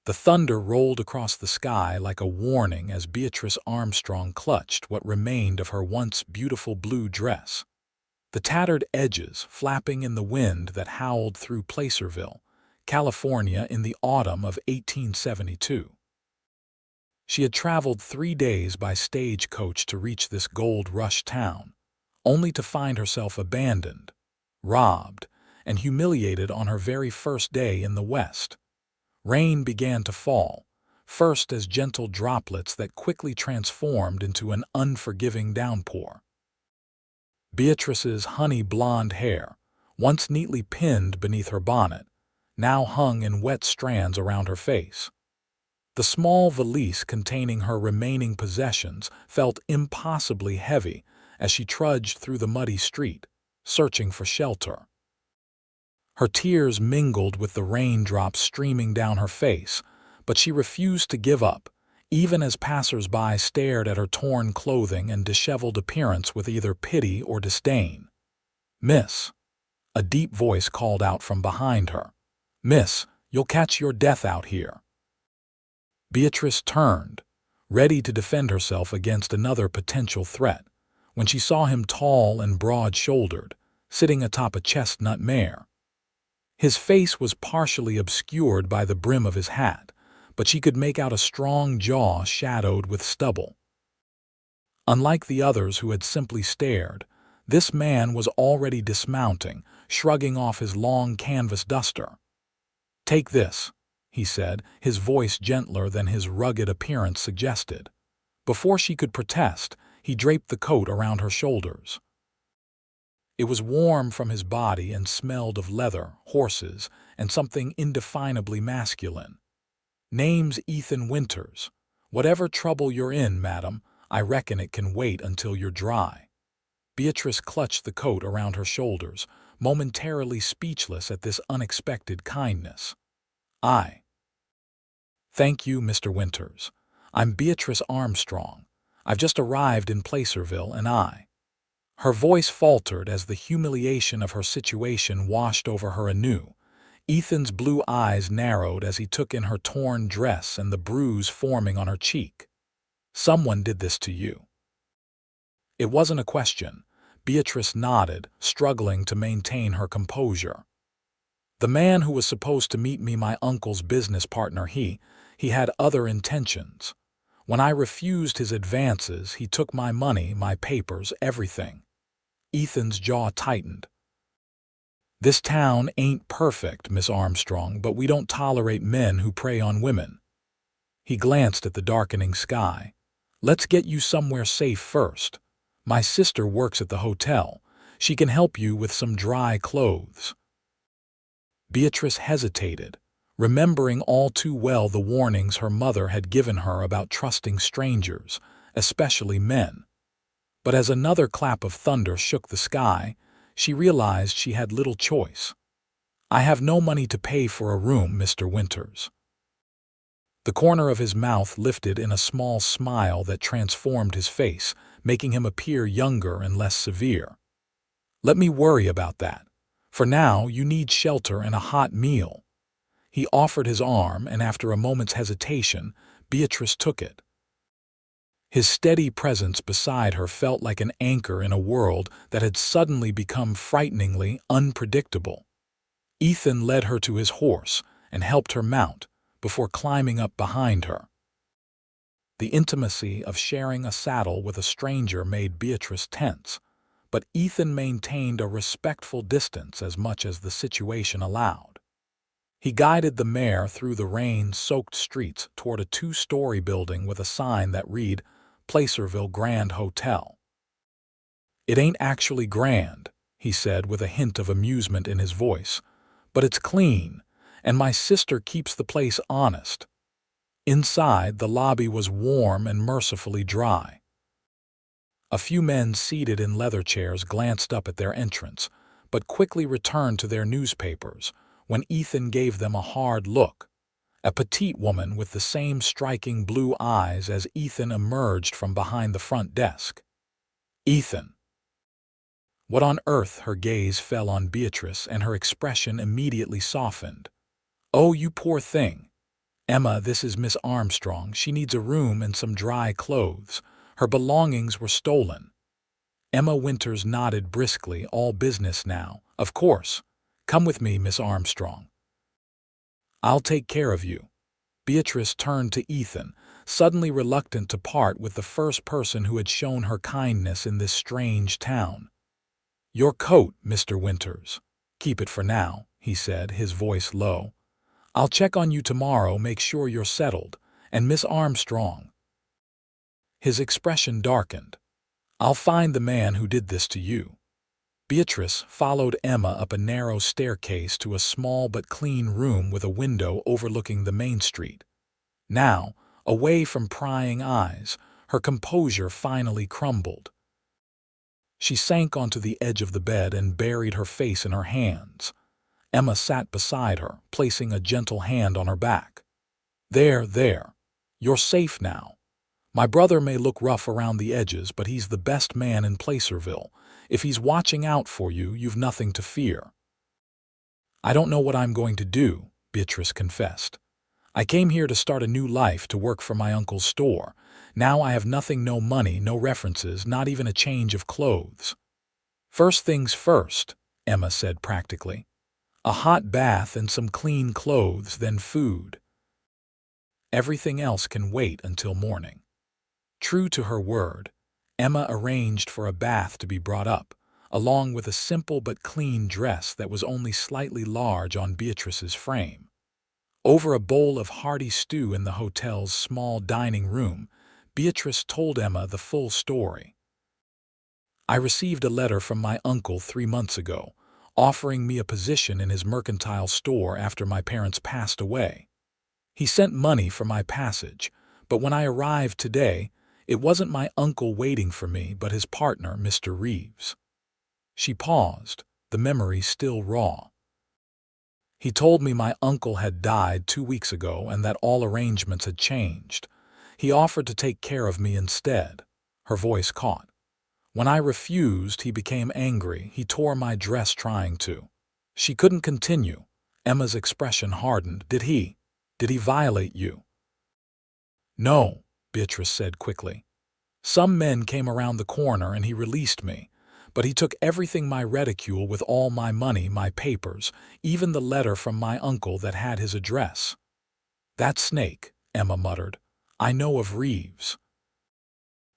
The thunder rolled across the sky like a warning as Beatrice Armstrong clutched what remained of her once beautiful blue dress. The tattered edges flapping in the wind that howled through Placerville, California in the autumn of 1872. She had traveled 3 days by stagecoach to reach this gold-rush town, only to find herself abandoned, robbed, and humiliated on her very first day in the West. Rain began to fall, first as gentle droplets that quickly transformed into an unforgiving downpour. Beatrice's honey-blonde hair, once neatly pinned beneath her bonnet, now hung in wet strands around her face. The small valise containing her remaining possessions felt impossibly heavy as she trudged through the muddy street, searching for shelter. Her tears mingled with the raindrops streaming down her face, but she refused to give up, even as passers-by stared at her torn clothing and disheveled appearance with either pity or disdain. "Miss," a deep voice called out from behind her. "Miss, you'll catch your death out here." Beatrice turned, ready to defend herself against another potential threat, when she saw him tall and broad-shouldered, sitting atop a chestnut mare. His face was partially obscured by the brim of his hat, but she could make out a strong jaw shadowed with stubble. Unlike the others who had simply stared, this man was already dismounting, shrugging off his long canvas duster. "Take this," he said, his voice gentler than his rugged appearance suggested. Before she could protest, he draped the coat around her shoulders. It was warm from his body and smelled of leather, horses, and something indefinably masculine. "Name's Ethan Winters. Whatever trouble you're in, madam, I reckon it can wait until you're dry." Beatrice clutched the coat around her shoulders, momentarily speechless at this unexpected kindness. "Thank you, Mr. Winters. I'm Beatrice Armstrong. I've just arrived in Placerville, and Her voice faltered as the humiliation of her situation washed over her anew. Ethan's blue eyes narrowed as he took in her torn dress and the bruise forming on her cheek. "Someone did this to you." It wasn't a question. Beatrice nodded, struggling to maintain her composure. "The man who was supposed to meet me, my uncle's business partner, he had other intentions. When I refused his advances, he took my money, my papers, everything." Ethan's jaw tightened. "This town ain't perfect, Miss Armstrong, but we don't tolerate men who prey on women." He glanced at the darkening sky. "Let's get you somewhere safe first. My sister works at the hotel. She can help you with some dry clothes." Beatrice hesitated, remembering all too well the warnings her mother had given her about trusting strangers, especially men. But as another clap of thunder shook the sky, she realized she had little choice. "I have no money to pay for a room, Mr. Winters." The corner of his mouth lifted in a small smile that transformed his face, making him appear younger and less severe. "Let me worry about that. For now, you need shelter and a hot meal." He offered his arm, and after a moment's hesitation, Beatrice took it. His steady presence beside her felt like an anchor in a world that had suddenly become frighteningly unpredictable. Ethan led her to his horse and helped her mount, before climbing up behind her. The intimacy of sharing a saddle with a stranger made Beatrice tense, but Ethan maintained a respectful distance as much as the situation allowed. He guided the mare through the rain-soaked streets toward a 2-story building with a sign that read, "Placerville Grand Hotel." "It ain't actually grand," he said with a hint of amusement in his voice, "but it's clean, and my sister keeps the place honest." Inside, the lobby was warm and mercifully dry. A few men seated in leather chairs glanced up at their entrance, but quickly returned to their newspapers when Ethan gave them a hard look. A petite woman with the same striking blue eyes as Ethan emerged from behind the front desk. "Ethan." What on earth? Her gaze fell on Beatrice and her expression immediately softened. "Oh, you poor thing." Emma, this is Miss Armstrong. She needs a room and some dry clothes. Her belongings were stolen. Emma Winters nodded briskly. All business now. Of course. Come with me, Miss Armstrong. I'll take care of you. Beatrice turned to Ethan, suddenly reluctant to part with the first person who had shown her kindness in this strange town. Your coat, Mr. Winters. Keep it for now, he said, his voice low. I'll check on you tomorrow, make sure you're settled. And Miss Armstrong. His expression darkened. I'll find the man who did this to you. Beatrice followed Emma up a narrow staircase to a small but clean room with a window overlooking the main street. Now, away from prying eyes, her composure finally crumbled. She sank onto the edge of the bed and buried her face in her hands. Emma sat beside her, placing a gentle hand on her back. There. You're safe now. My brother may look rough around the edges, but he's the best man in Placerville. If he's watching out for you, you've nothing to fear. I don't know what I'm going to do, Beatrice confessed. I came here to start a new life, to work for my uncle's store. Now I have nothing, no money, no references, not even a change of clothes. First things first, Emma said practically. A hot bath and some clean clothes, then food. Everything else can wait until morning. True to her word, Emma arranged for a bath to be brought up, along with a simple but clean dress that was only slightly large on Beatrice's frame. Over a bowl of hearty stew in the hotel's small dining room, Beatrice told Emma the full story. I received a letter from my uncle 3 months ago, offering me a position in his mercantile store after my parents passed away. He sent money for my passage, but when I arrived today, it wasn't my uncle waiting for me, but his partner, Mr. Reeves. She paused, the memory still raw. He told me my uncle had died 2 weeks ago and that all arrangements had changed. He offered to take care of me instead. Her voice caught. When I refused, he became angry. He tore my dress trying to. She couldn't continue. Emma's expression hardened. Did he violate you? No, Beatrice said quickly. Some men came around the corner and he released me. But he took everything, my reticule with all my money, my papers, even the letter from my uncle that had his address. That snake, Emma muttered. I know of Reeves.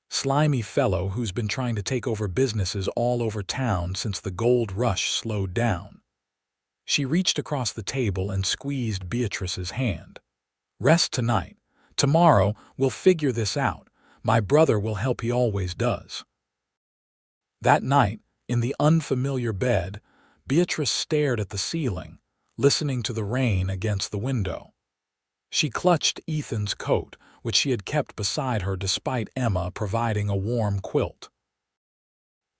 Slimy fellow who's been trying to take over businesses all over town since the gold rush slowed down. She reached across the table and squeezed Beatrice's hand. Rest tonight. Tomorrow we'll figure this out. My brother will help, he always does. That night, in the unfamiliar bed, Beatrice stared at the ceiling, listening to the rain against the window. She clutched Ethan's coat, which she had kept beside her despite Emma providing a warm quilt.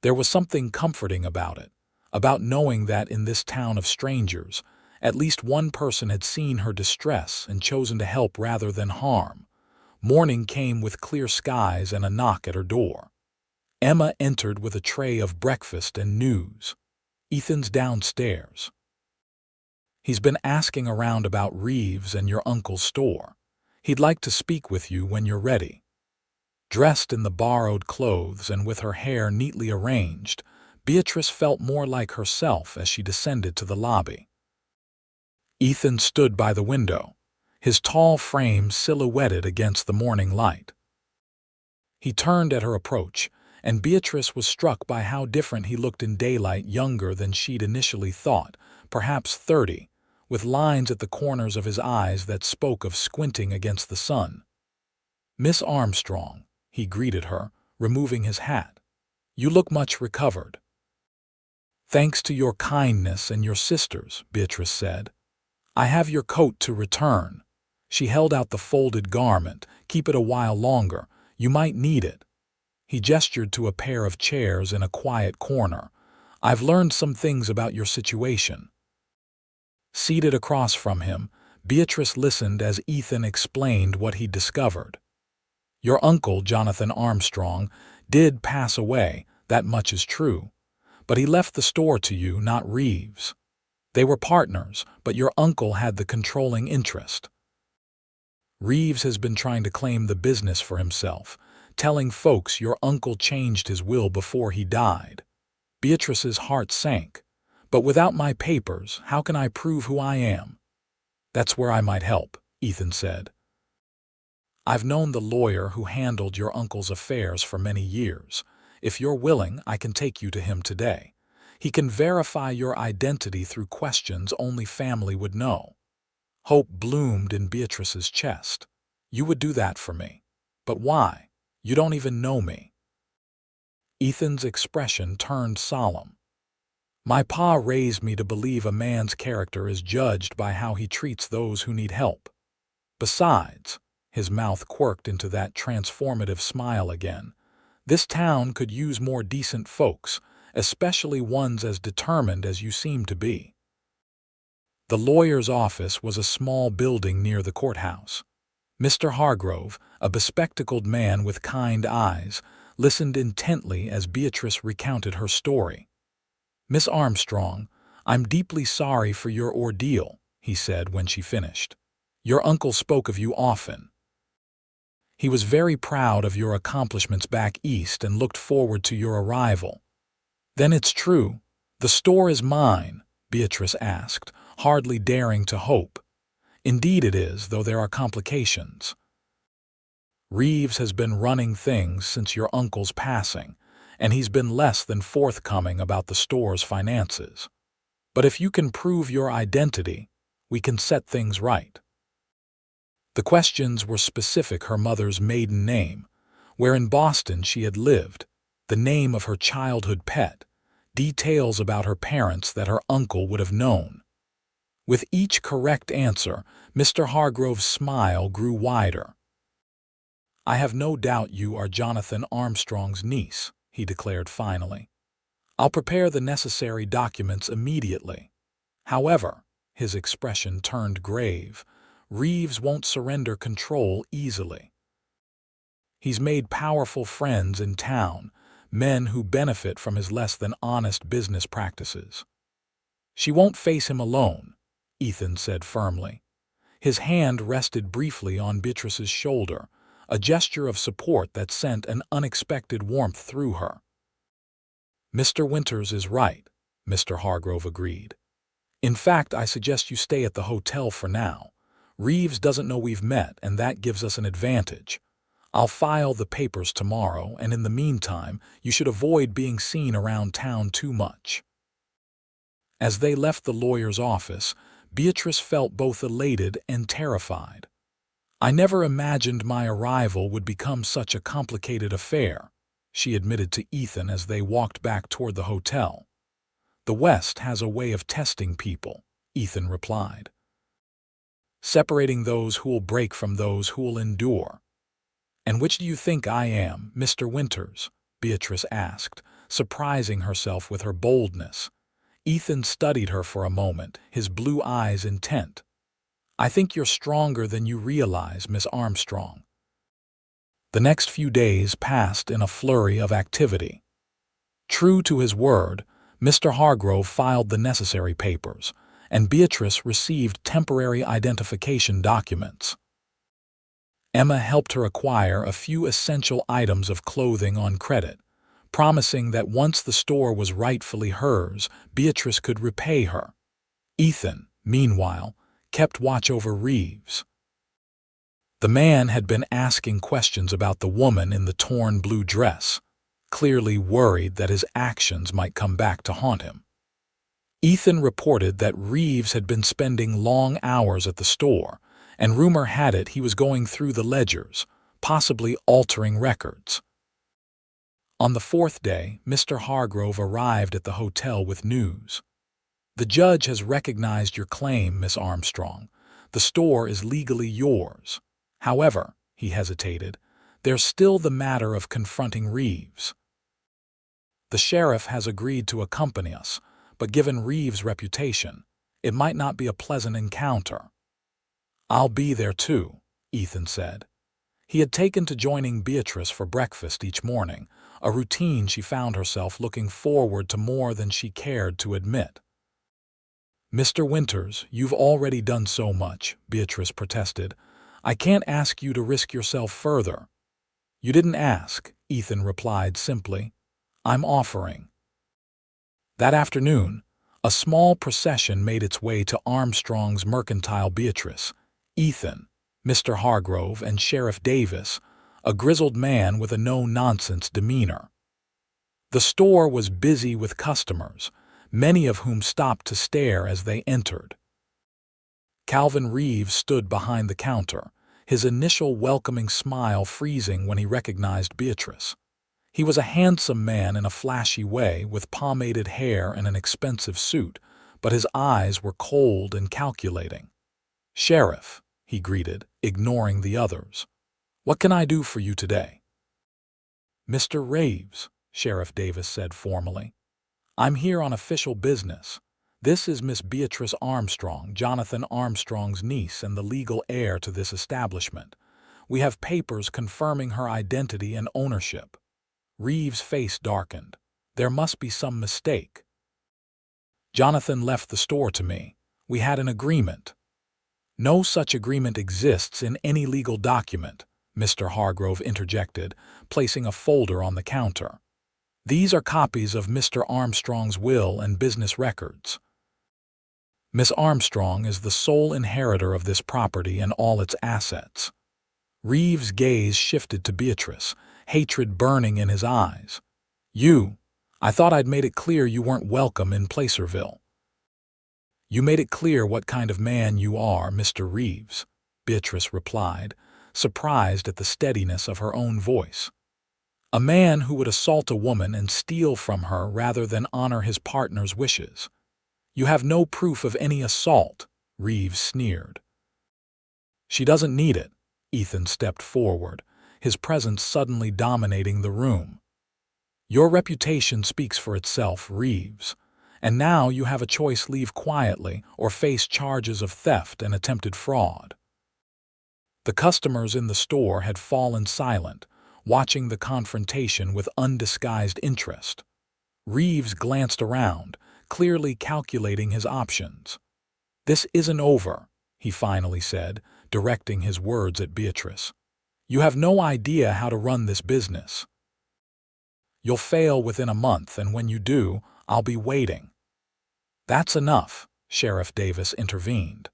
There was something comforting about it, about knowing that in this town of strangers, at least one person had seen her distress and chosen to help rather than harm. Morning came with clear skies and a knock at her door. Emma entered with a tray of breakfast and news. Ethan's downstairs. He's been asking around about Reeves and your uncle's store. He'd like to speak with you when you're ready. Dressed in the borrowed clothes and with her hair neatly arranged, Beatrice felt more like herself as she descended to the lobby. Ethan stood by the window, his tall frame silhouetted against the morning light. He turned at her approach, and Beatrice was struck by how different he looked in daylight, younger than she'd initially thought, perhaps 30, with lines at the corners of his eyes that spoke of squinting against the sun. Miss Armstrong, he greeted her, removing his hat. You look much recovered. Thanks to your kindness and your sister's, Beatrice said. I have your coat to return. She held out the folded garment. Keep it a while longer. You might need it. He gestured to a pair of chairs in a quiet corner. I've learned some things about your situation. Seated across from him, Beatrice listened as Ethan explained what he'd discovered. Your uncle, Jonathan Armstrong, did pass away, that much is true. But he left the store to you, not Reeves. They were partners, but your uncle had the controlling interest. Reeves has been trying to claim the business for himself, telling folks your uncle changed his will before he died. Beatrice's heart sank. But without my papers, how can I prove who I am? That's where I might help, Ethan said. I've known the lawyer who handled your uncle's affairs for many years. If you're willing, I can take you to him today. He can verify your identity through questions only family would know. Hope bloomed in Beatrice's chest. You would do that for me. But why? You don't even know me. Ethan's expression turned solemn. My pa raised me to believe a man's character is judged by how he treats those who need help. Besides, his mouth quirked into that transformative smile again, this town could use more decent folks, especially ones as determined as you seem to be. The lawyer's office was a small building near the courthouse. Mr. Hargrove, a bespectacled man with kind eyes, listened intently as Beatrice recounted her story. Miss Armstrong, I'm deeply sorry for your ordeal, he said when she finished. Your uncle spoke of you often. He was very proud of your accomplishments back east and looked forward to your arrival. Then it's true. The store is mine, Beatrice asked, hardly daring to hope. Indeed it is, though there are complications. Reeves has been running things since your uncle's passing, and he's been less than forthcoming about the store's finances. But if you can prove your identity, we can set things right. The questions were specific: her mother's maiden name, where in Boston she had lived, the name of her childhood pet, details about her parents that her uncle would have known. With each correct answer, Mr. Hargrove's smile grew wider. I have no doubt you are Jonathan Armstrong's niece, he declared finally. I'll prepare the necessary documents immediately. However, his expression turned grave. Reeves won't surrender control easily. He's made powerful friends in town, men who benefit from his less than honest business practices. She won't face him alone, Ethan said firmly. His hand rested briefly on Beatrice's shoulder, a gesture of support that sent an unexpected warmth through her. Mr. Winters is right, Mr. Hargrove agreed. In fact, I suggest you stay at the hotel for now. Reeves doesn't know we've met, and that gives us an advantage. I'll file the papers tomorrow, and in the meantime, you should avoid being seen around town too much. As they left the lawyer's office, Beatrice felt both elated and terrified. I never imagined my arrival would become such a complicated affair, she admitted to Ethan as they walked back toward the hotel. The West has a way of testing people, Ethan replied. Separating those who will break from those who will endure. And which do you think I am, Mr. Winters? Beatrice asked, surprising herself with her boldness. Ethan studied her for a moment, his blue eyes intent. I think you're stronger than you realize, Miss Armstrong. The next few days passed in a flurry of activity. True to his word, Mr. Hargrove filed the necessary papers, and Beatrice received temporary identification documents. Emma helped her acquire a few essential items of clothing on credit, promising that once the store was rightfully hers, Beatrice could repay her. Ethan, meanwhile, kept watch over Reeves. The man had been asking questions about the woman in the torn blue dress, clearly worried that his actions might come back to haunt him. Ethan reported that Reeves had been spending long hours at the store, and rumor had it he was going through the ledgers, possibly altering records. On the fourth day, Mr. Hargrove arrived at the hotel with news. The judge has recognized your claim, Miss Armstrong. The store is legally yours. However, he hesitated, there's still the matter of confronting Reeves. The sheriff has agreed to accompany us, but given Reeves' reputation, it might not be a pleasant encounter. I'll be there too, Ethan said. He had taken to joining Beatrice for breakfast each morning, a routine she found herself looking forward to more than she cared to admit. Mr. Winters, you've already done so much, Beatrice protested. I can't ask you to risk yourself further." "You didn't ask," Ethan replied simply. "I'm offering." That afternoon, a small procession made its way to Armstrong's mercantile. Beatrice, Ethan, Mr. Hargrove, and Sheriff Davis, a grizzled man with a no-nonsense demeanor. The store was busy with customers, many of whom stopped to stare as they entered. Calvin Reeves stood behind the counter, his initial welcoming smile freezing when he recognized Beatrice. He was a handsome man in a flashy way, with pomaded hair and an expensive suit, but his eyes were cold and calculating. "Sheriff," he greeted, ignoring the others. "What can I do for you today?" "Mr. Reeves," Sheriff Davis said formally. "I'm here on official business. This is Miss Beatrice Armstrong, Jonathan Armstrong's niece and the legal heir to this establishment. We have papers confirming her identity and ownership." Reeves' face darkened. "There must be some mistake." "Jonathan left the store to me. We had an agreement." "No such agreement exists in any legal document," Mr. Hargrove interjected, placing a folder on the counter. "These are copies of Mr. Armstrong's will and business records. Miss Armstrong is the sole inheritor of this property and all its assets." Reeves' gaze shifted to Beatrice, hatred burning in his eyes. I thought I'd made it clear you weren't welcome in Placerville." "You made it clear what kind of man you are, Mr. Reeves," Beatrice replied, surprised at the steadiness of her own voice. "A man who would assault a woman and steal from her rather than honor his partner's wishes." "You have no proof of any assault," Reeves sneered. "She doesn't need it." Ethan stepped forward, his presence suddenly dominating the room. "Your reputation speaks for itself, Reeves, and now you have a choice: leave quietly or face charges of theft and attempted fraud." The customers in the store had fallen silent, watching the confrontation with undisguised interest. Reeves glanced around, clearly calculating his options. "This isn't over," he finally said, directing his words at Beatrice. "You have no idea how to run this business. You'll fail within a month, and when you do, I'll be waiting." "That's enough," Sheriff Davis intervened.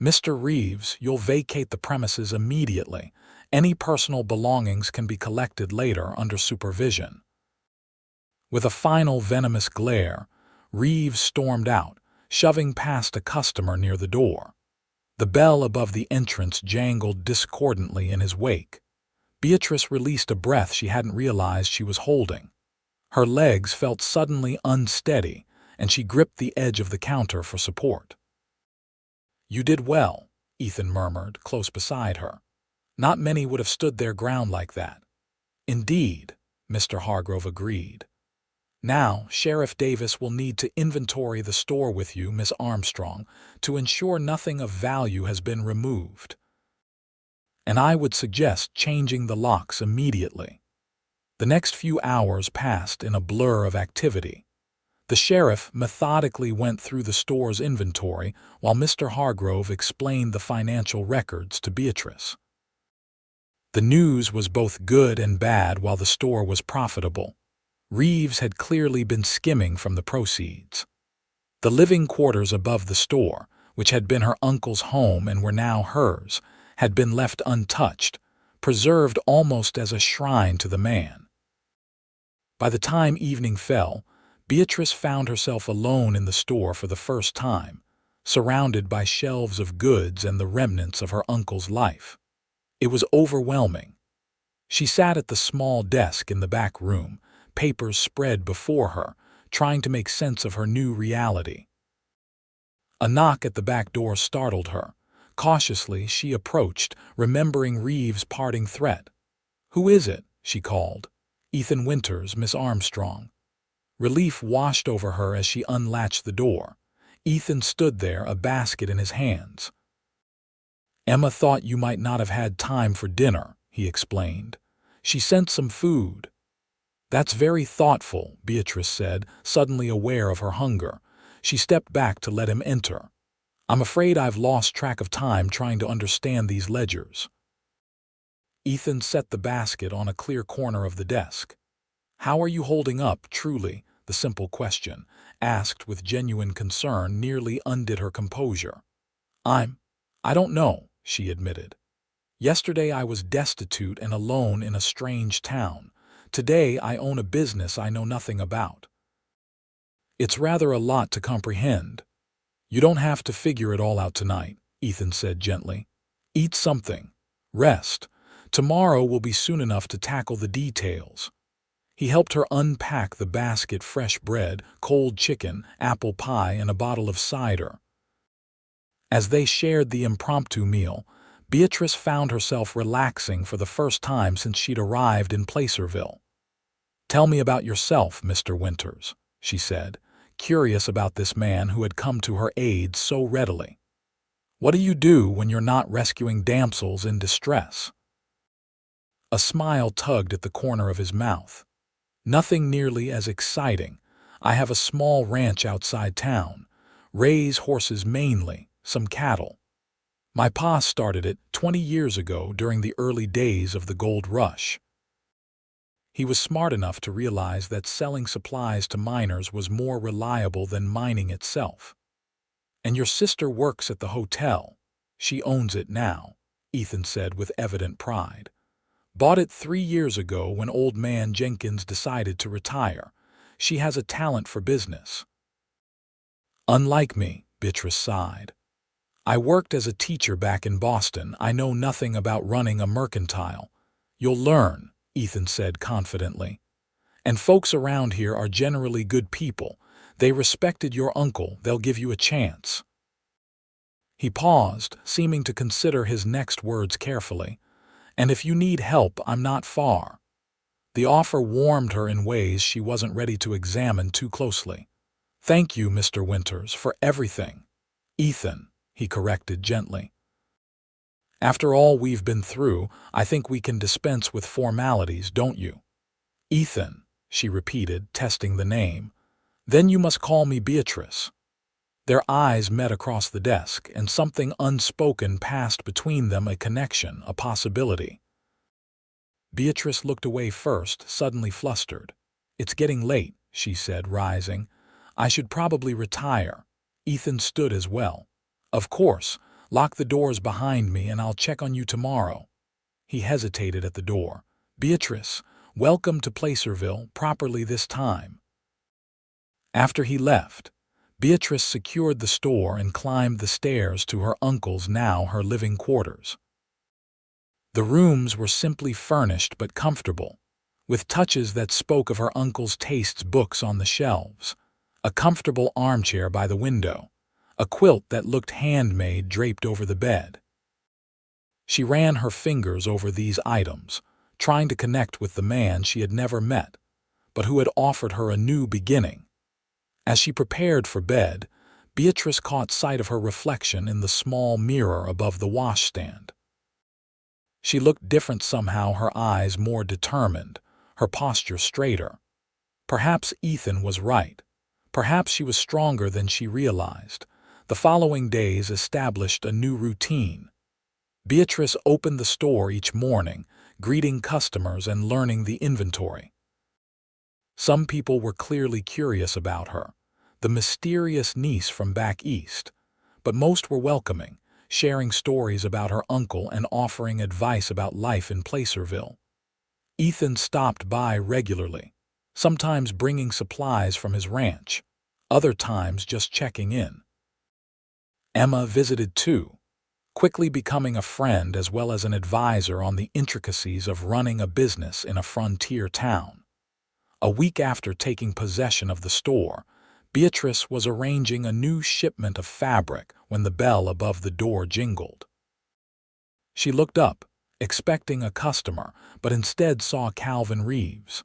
"Mr. Reeves, you'll vacate the premises immediately. Any personal belongings can be collected later under supervision." With a final venomous glare, Reeves stormed out, shoving past a customer near the door. The bell above the entrance jangled discordantly in his wake. Beatrice released a breath she hadn't realized she was holding. Her legs felt suddenly unsteady, and she gripped the edge of the counter for support. "You did well," Ethan murmured, close beside her. "Not many would have stood their ground like that." "Indeed," Mr. Hargrove agreed. "Now, Sheriff Davis will need to inventory the store with you, Miss Armstrong, to ensure nothing of value has been removed. And I would suggest changing the locks immediately." The next few hours passed in a blur of activity. The sheriff methodically went through the store's inventory while Mr. Hargrove explained the financial records to Beatrice. The news was both good and bad. While the store was profitable, Reeves had clearly been skimming from the proceeds. The living quarters above the store, which had been her uncle's home and were now hers, had been left untouched, preserved almost as a shrine to the man. By the time evening fell, Beatrice found herself alone in the store for the first time, surrounded by shelves of goods and the remnants of her uncle's life. It was overwhelming. She sat at the small desk in the back room, papers spread before her, trying to make sense of her new reality. A knock at the back door startled her. Cautiously, she approached, remembering Reeves' parting threat. "Who is it?" she called. "Ethan Winters, Miss Armstrong." Relief washed over her as she unlatched the door. Ethan stood there, a basket in his hands. "Emma thought you might not have had time for dinner," he explained. "She sent some food." "That's very thoughtful," Beatrice said, suddenly aware of her hunger. She stepped back to let him enter. I'm afraid I've lost track of time trying to understand these ledgers. Ethan set the basket on a clear corner of the desk. How are you holding up, truly? The simple question, asked with genuine concern, nearly undid her composure. I don't know, she admitted. Yesterday I was destitute and alone in a strange town. Today I own a business I know nothing about. It's rather a lot to comprehend. You don't have to figure it all out tonight, Ethan said gently. Eat something. Rest. Tomorrow will be soon enough to tackle the details. He helped her unpack the basket: fresh bread, cold chicken, apple pie, and a bottle of cider. As they shared the impromptu meal, Beatrice found herself relaxing for the first time since she'd arrived in Placerville. Tell me about yourself, Mr. Winters, she said, curious about this man who had come to her aid so readily. What do you do when you're not rescuing damsels in distress? A smile tugged at the corner of his mouth. Nothing nearly as exciting. I have a small ranch outside town. Raise horses mainly, some cattle. My pa started it 20 years ago during the early days of the gold rush. He was smart enough to realize that selling supplies to miners was more reliable than mining itself. And your sister works at the hotel. She owns it now, Ethan said with evident pride. Bought it 3 years ago when old man Jenkins decided to retire. She has a talent for business. Unlike me, Beatrice sighed. I worked as a teacher back in Boston. I know nothing about running a mercantile. You'll learn, Ethan said confidently. And folks around here are generally good people. They respected your uncle. They'll give you a chance. He paused, seeming to consider his next words carefully. And if you need help, I'm not far. The offer warmed her in ways she wasn't ready to examine too closely. Thank you, Mr. Winters, for everything. Ethan, he corrected gently. After all we've been through, I think we can dispense with formalities, don't you? Ethan, she repeated, testing the name. Then you must call me Beatrice. Their eyes met across the desk, and something unspoken passed between them, a connection, a possibility. Beatrice looked away first, suddenly flustered. It's getting late, she said, rising. I should probably retire. Ethan stood as well. Of course, lock the doors behind me and I'll check on you tomorrow. He hesitated at the door. Beatrice, welcome to Placerville, properly this time. After he left, Beatrice secured the store and climbed the stairs to her uncle's, now her living quarters. The rooms were simply furnished but comfortable, with touches that spoke of her uncle's tastes: books on the shelves, a comfortable armchair by the window, a quilt that looked handmade draped over the bed. She ran her fingers over these items, trying to connect with the man she had never met, but who had offered her a new beginning. As she prepared for bed, Beatrice caught sight of her reflection in the small mirror above the washstand. She looked different somehow, her eyes more determined, her posture straighter. Perhaps Ethan was right. Perhaps she was stronger than she realized. The following days established a new routine. Beatrice opened the store each morning, greeting customers and learning the inventory. Some people were clearly curious about her, the mysterious niece from back east, but most were welcoming, sharing stories about her uncle and offering advice about life in Placerville. Ethan stopped by regularly, sometimes bringing supplies from his ranch, other times just checking in. Emma visited too, quickly becoming a friend as well as an advisor on the intricacies of running a business in a frontier town. A week after taking possession of the store, Beatrice was arranging a new shipment of fabric when the bell above the door jingled. She looked up, expecting a customer, but instead saw Calvin Reeves.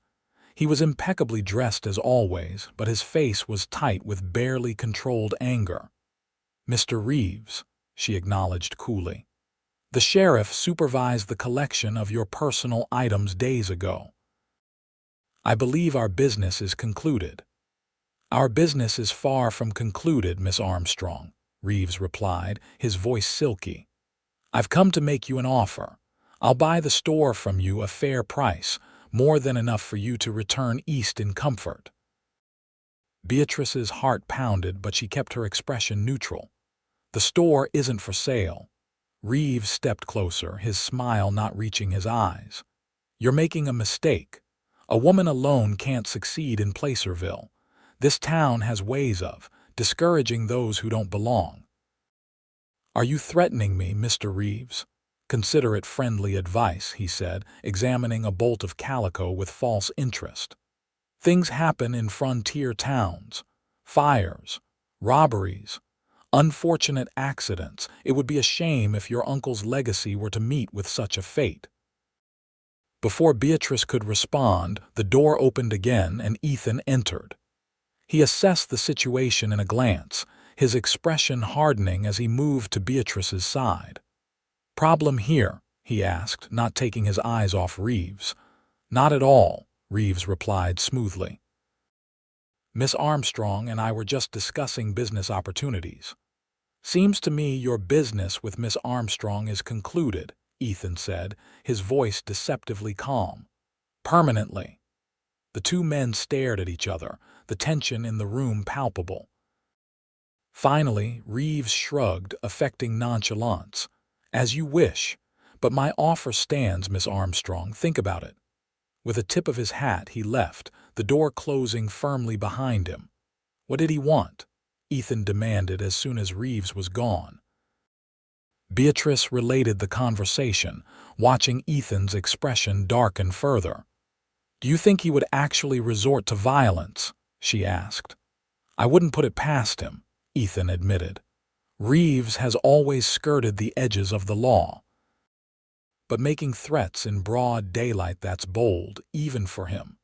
He was impeccably dressed as always, but his face was tight with barely controlled anger. Mr. Reeves, she acknowledged coolly. The sheriff supervised the collection of your personal items days ago. I believe our business is concluded. Our business is far from concluded, Miss Armstrong, Reeves replied, his voice silky. "I've come to make you an offer. I'll buy the store from you a fair price, more than enough for you to return east in comfort." Beatrice's heart pounded, but she kept her expression neutral. "The store isn't for sale." Reeves stepped closer, his smile not reaching his eyes. "You're making a mistake. A woman alone can't succeed in Placerville. This town has ways of discouraging those who don't belong." "Are you threatening me, Mr. Reeves?" "Consider it friendly advice," he said, examining a bolt of calico with false interest. "Things happen in frontier towns. Fires, robberies, unfortunate accidents. It would be a shame if your uncle's legacy were to meet with such a fate." Before Beatrice could respond, the door opened again and Ethan entered. He assessed the situation in a glance, his expression hardening as he moved to Beatrice's side. "Problem here?" he asked, not taking his eyes off Reeves. "Not at all," Reeves replied smoothly. "Miss Armstrong and I were just discussing business opportunities." "Seems to me your business with Miss Armstrong is concluded," Ethan said, his voice deceptively calm. "Permanently." The two men stared at each other, the tension in the room palpable. Finally, Reeves shrugged, affecting nonchalance. "As you wish, but my offer stands, Miss Armstrong. Think about it." With a tip of his hat, he left, the door closing firmly behind him. "What did he want?" Ethan demanded as soon as Reeves was gone. Beatrice related the conversation, watching Ethan's expression darken further. "Do you think he would actually resort to violence?" she asked. "I wouldn't put it past him," Ethan admitted. "Reeves has always skirted the edges of the law. But making threats in broad daylight, that's bold, even for him."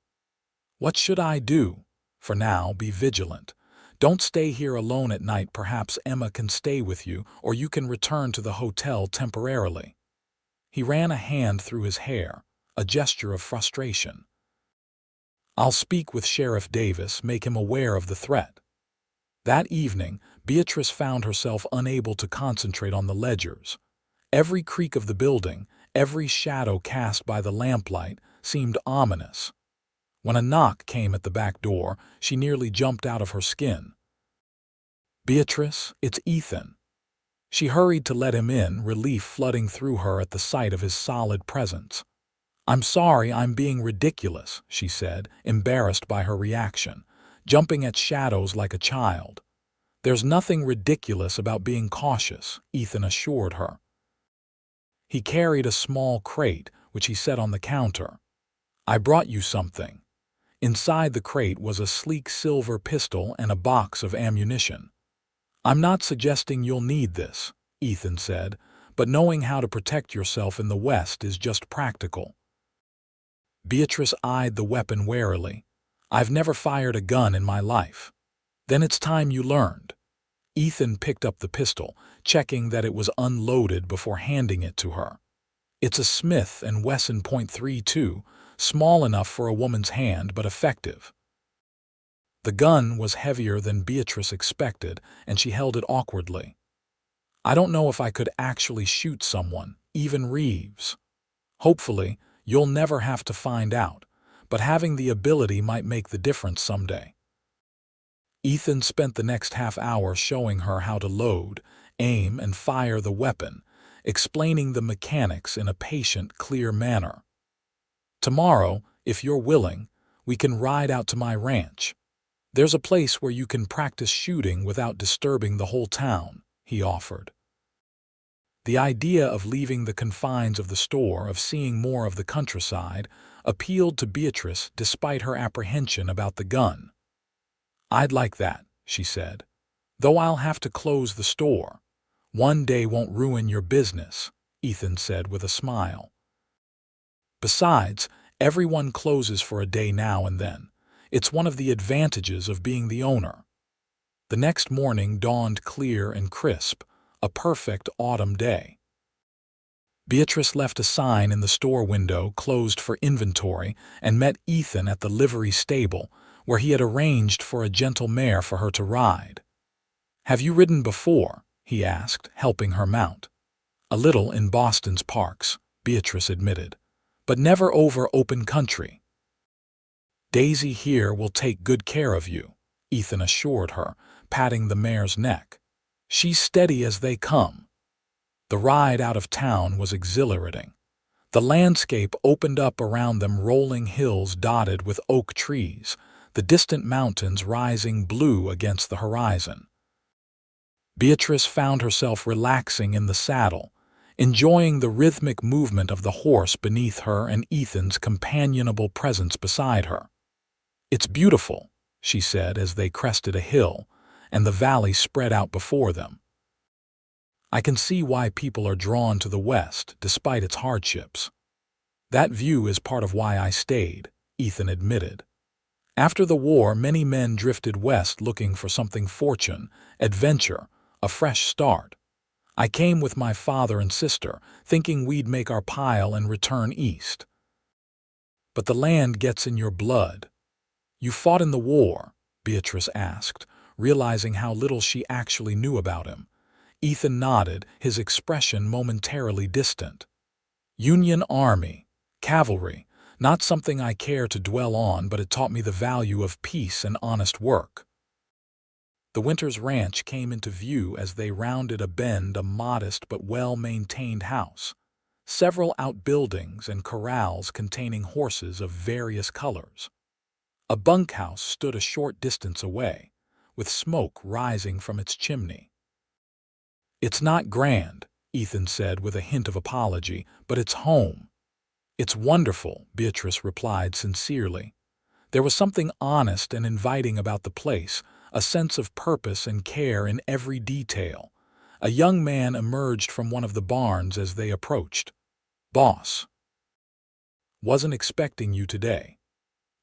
"What should I do?" "For now, be vigilant. Don't stay here alone at night. Perhaps Emma can stay with you, or you can return to the hotel temporarily." He ran a hand through his hair, a gesture of frustration. "I'll speak with Sheriff Davis, make him aware of the threat." That evening, Beatrice found herself unable to concentrate on the ledgers. Every creak of the building, every shadow cast by the lamplight, seemed ominous. When a knock came at the back door, she nearly jumped out of her skin. "Beatrice, it's Ethan." She hurried to let him in, relief flooding through her at the sight of his solid presence. "I'm sorry I'm being ridiculous," she said, embarrassed by her reaction, jumping at shadows like a child. "There's nothing ridiculous about being cautious," Ethan assured her. He carried a small crate, which he set on the counter. "I brought you something." Inside the crate was a sleek silver pistol and a box of ammunition. "I'm not suggesting you'll need this," Ethan said, "but knowing how to protect yourself in the West is just practical." Beatrice eyed the weapon warily. "I've never fired a gun in my life." "Then it's time you learned." Ethan picked up the pistol, checking that it was unloaded before handing it to her. "It's a Smith & Wesson .32, small enough for a woman's hand but effective." The gun was heavier than Beatrice expected, and she held it awkwardly. "I don't know if I could actually shoot someone, even Reeves. Hopefully, you'll never have to find out, but having the ability might make the difference someday." Ethan spent the next half hour showing her how to load, aim, and fire the weapon, explaining the mechanics in a patient, clear manner. "Tomorrow, if you're willing, we can ride out to my ranch. There's a place where you can practice shooting without disturbing the whole town," he offered. The idea of leaving the confines of the store, of seeing more of the countryside, appealed to Beatrice despite her apprehension about the gun. "I'd like that," she said, "though I'll have to close the store." "One day won't ruin your business," Ethan said with a smile. "Besides, everyone closes for a day now and then. It's one of the advantages of being the owner." The next morning dawned clear and crisp, a perfect autumn day. Beatrice left a sign in the store window, "Closed for inventory," and met Ethan at the livery stable, where he had arranged for a gentle mare for her to ride. "Have you ridden before?" he asked, helping her mount. "A little in Boston's parks," Beatrice admitted, "but never over open country." "Daisy here will take good care of you," Ethan assured her, patting the mare's neck. "She's steady as they come." The ride out of town was exhilarating. The landscape opened up around them, rolling hills dotted with oak trees, the distant mountains rising blue against the horizon. Beatrice found herself relaxing in the saddle, enjoying the rhythmic movement of the horse beneath her and Ethan's companionable presence beside her. "It's beautiful," she said as they crested a hill, and the valley spread out before them. "I can see why people are drawn to the West, despite its hardships." "That view is part of why I stayed," Ethan admitted. "After the war, many men drifted west looking for something: fortune, adventure, a fresh start. I came with my father and sister, thinking we'd make our pile and return east." "But the land gets in your blood." "You fought in the war?" Beatrice asked, realizing how little she actually knew about him. Ethan nodded, his expression momentarily distant. "Union Army, cavalry, not something I care to dwell on, but it taught me the value of peace and honest work." The Winters ranch came into view as they rounded a bend, a modest but well-maintained house. Several outbuildings and corrals containing horses of various colors. A bunkhouse stood a short distance away, with smoke rising from its chimney. "It's not grand," Ethan said with a hint of apology, "but it's home." "It's wonderful," Beatrice replied sincerely. There was something honest and inviting about the place, a sense of purpose and care in every detail. A young man emerged from one of the barns as they approached. "Boss, wasn't expecting you today."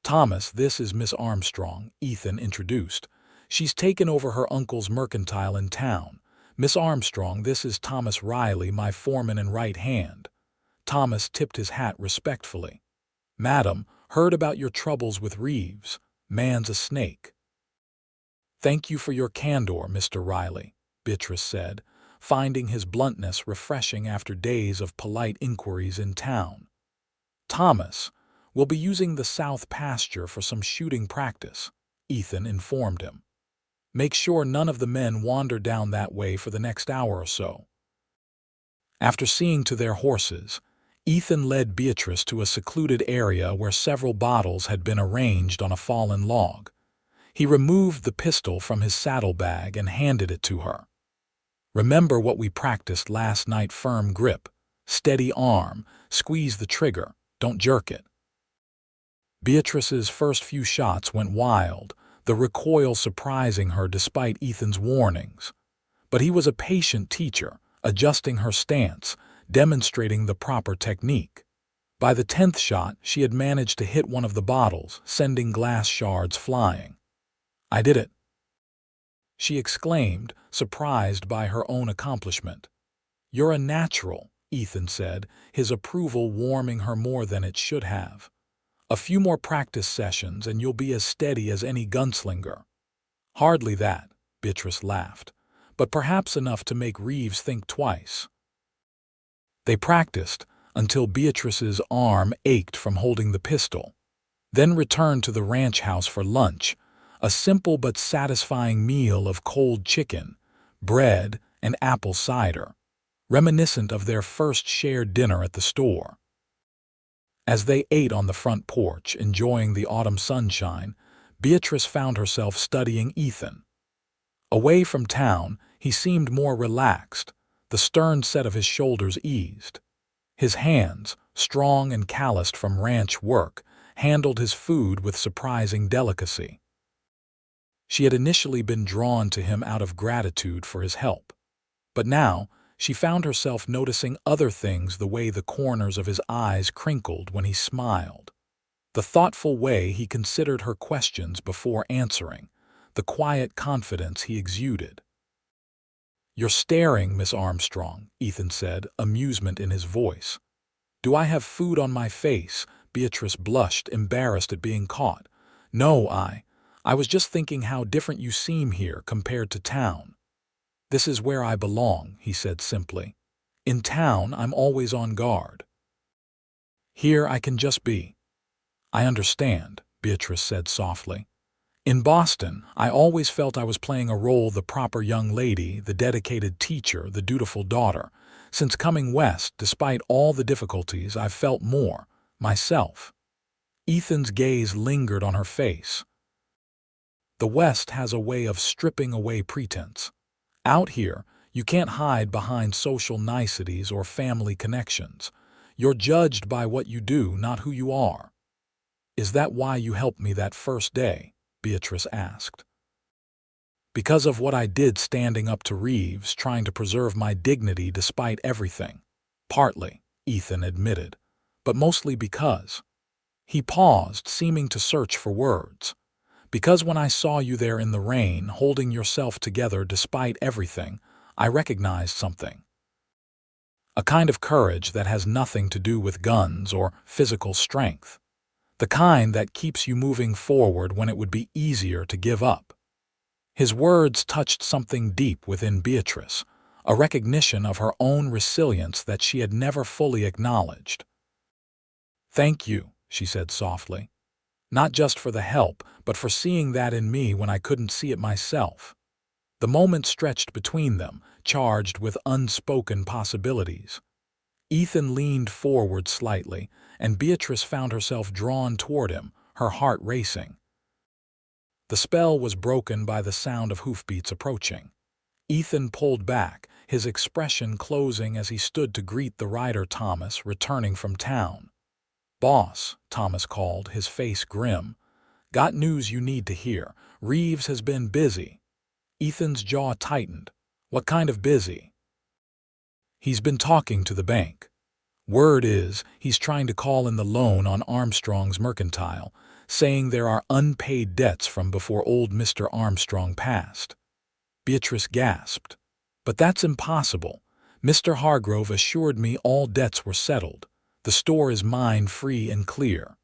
"Thomas, this is Miss Armstrong," Ethan introduced. "She's taken over her uncle's mercantile in town. Miss Armstrong, this is Thomas Riley, my foreman and right hand." Thomas tipped his hat respectfully. "Madam, heard about your troubles with Reeves. Man's a snake." "Thank you for your candor, Mr. Riley," Beatrice said, finding his bluntness refreshing after days of polite inquiries in town. "Thomas, we'll be using the south pasture for some shooting practice," Ethan informed him. "Make sure none of the men wander down that way for the next hour or so." After seeing to their horses, Ethan led Beatrice to a secluded area where several bottles had been arranged on a fallen log. He removed the pistol from his saddlebag and handed it to her. "Remember what we practiced last night: firm grip, steady arm, squeeze the trigger, don't jerk it." Beatrice's first few shots went wild, the recoil surprising her despite Ethan's warnings. But he was a patient teacher, adjusting her stance, demonstrating the proper technique. By the 10th shot, she had managed to hit one of the bottles, sending glass shards flying. "I did it," she exclaimed, surprised by her own accomplishment. "You're a natural," Ethan said, his approval warming her more than it should have. "A few more practice sessions and you'll be as steady as any gunslinger." "Hardly that," Beatrice laughed, "but perhaps enough to make Reeves think twice." They practiced until Beatrice's arm ached from holding the pistol, then returned to the ranch house for lunch, a simple but satisfying meal of cold chicken, bread, and apple cider, reminiscent of their first shared dinner at the store. As they ate on the front porch, enjoying the autumn sunshine, Beatrice found herself studying Ethan. Away from town, he seemed more relaxed, the stern set of his shoulders eased. His hands, strong and calloused from ranch work, handled his food with surprising delicacy. She had initially been drawn to him out of gratitude for his help, but now she found herself noticing other things: the way the corners of his eyes crinkled when he smiled, the thoughtful way he considered her questions before answering, the quiet confidence he exuded. "You're staring, Miss Armstrong," Ethan said, amusement in his voice. "Do I have food on my face?" Beatrice blushed, embarrassed at being caught. "No, I was just thinking how different you seem here compared to town." "This is where I belong," he said simply. "In town, I'm always on guard. Here I can just be." "I understand," Beatrice said softly. "In Boston, I always felt I was playing a role, the proper young lady, the dedicated teacher, the dutiful daughter. Since coming west, despite all the difficulties, I've felt more myself." Ethan's gaze lingered on her face. "The West has a way of stripping away pretense. Out here, you can't hide behind social niceties or family connections. You're judged by what you do, not who you are." "Is that why you helped me that first day?" Beatrice asked. "Because of what I did standing up to Reeves, trying to preserve my dignity despite everything." "Partly," Ethan admitted, "but mostly because—" He paused, seeming to search for words. "Because when I saw you there in the rain, holding yourself together despite everything, I recognized something. A kind of courage that has nothing to do with guns or physical strength. The kind that keeps you moving forward when it would be easier to give up." His words touched something deep within Beatrice, a recognition of her own resilience that she had never fully acknowledged. "Thank you," she said softly. "Not just for the help, but for seeing that in me when I couldn't see it myself." The moment stretched between them, charged with unspoken possibilities. Ethan leaned forward slightly, and Beatrice found herself drawn toward him, her heart racing. The spell was broken by the sound of hoofbeats approaching. Ethan pulled back, his expression closing as he stood to greet the rider Thomas, returning from town. "Boss," Thomas called, his face grim. "Got news you need to hear. Reeves has been busy." Ethan's jaw tightened. "What kind of busy?" "He's been talking to the bank. Word is, he's trying to call in the loan on Armstrong's mercantile, saying there are unpaid debts from before old Mr. Armstrong passed." Beatrice gasped. "But that's impossible. Mr. Hargrove assured me all debts were settled. The store is mine free and clear."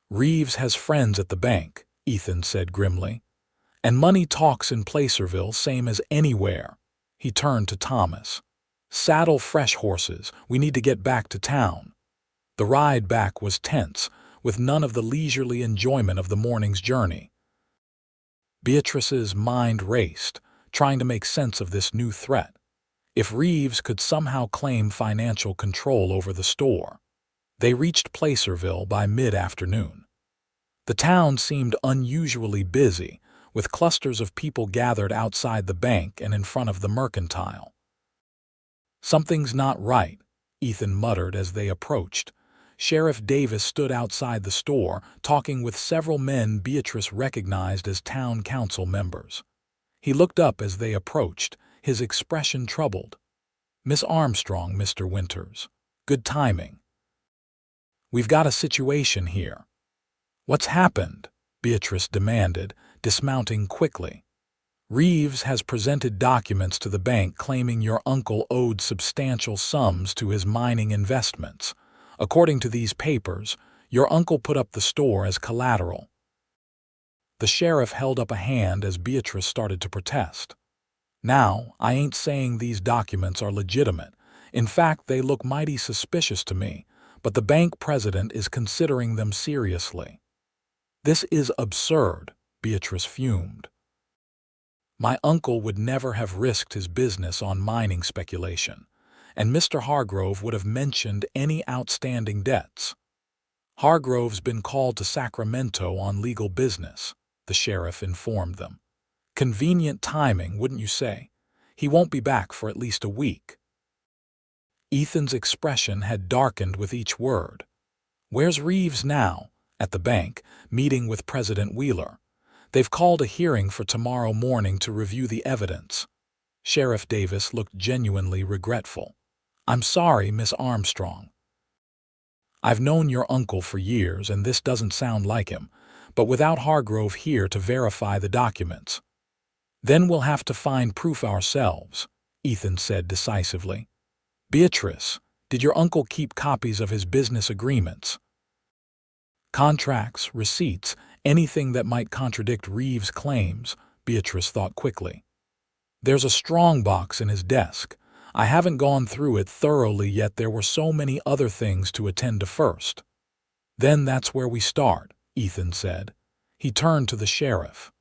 "Reeves has friends at the bank," Ethan said grimly. "And money talks in Placerville same as anywhere." He turned to Thomas. "Saddle fresh horses. We need to get back to town." The ride back was tense, with none of the leisurely enjoyment of the morning's journey. Beatrice's mind raced, trying to make sense of this new threat. If Reeves could somehow claim financial control over the store. They reached Placerville by mid-afternoon. The town seemed unusually busy, with clusters of people gathered outside the bank and in front of the mercantile. "Something's not right," Ethan muttered as they approached. Sheriff Davis stood outside the store, talking with several men Beatrice recognized as town council members. He looked up as they approached, his expression troubled. "Miss Armstrong, Mr. Winters. Good timing. We've got a situation here." "What's happened?" Beatrice demanded, dismounting quickly. "Reeves has presented documents to the bank claiming your uncle owed substantial sums to his mining investments. According to these papers, your uncle put up the store as collateral." The sheriff held up a hand as Beatrice started to protest. "Now, I ain't saying these documents are legitimate. In fact, they look mighty suspicious to me, but the bank president is considering them seriously." "This is absurd," Beatrice fumed. "My uncle would never have risked his business on mining speculation, and Mr. Hargrove would have mentioned any outstanding debts." "Hargrove's been called to Sacramento on legal business," the sheriff informed them. "Convenient timing, wouldn't you say? He won't be back for at least a week." Ethan's expression had darkened with each word. "Where's Reeves now?" "At the bank, meeting with President Wheeler. They've called a hearing for tomorrow morning to review the evidence." Sheriff Davis looked genuinely regretful. "I'm sorry, Miss Armstrong. I've known your uncle for years, and this doesn't sound like him, but without Hargrove here to verify the documents." "Then we'll have to find proof ourselves," Ethan said decisively. "Beatrice, did your uncle keep copies of his business agreements? Contracts, receipts, anything that might contradict Reeves' claims?" Beatrice thought quickly. There's a strong box in his desk. I haven't gone through it thoroughly yet. There were so many other things to attend to first. Then that's where we start, Ethan said. He turned to the sheriff.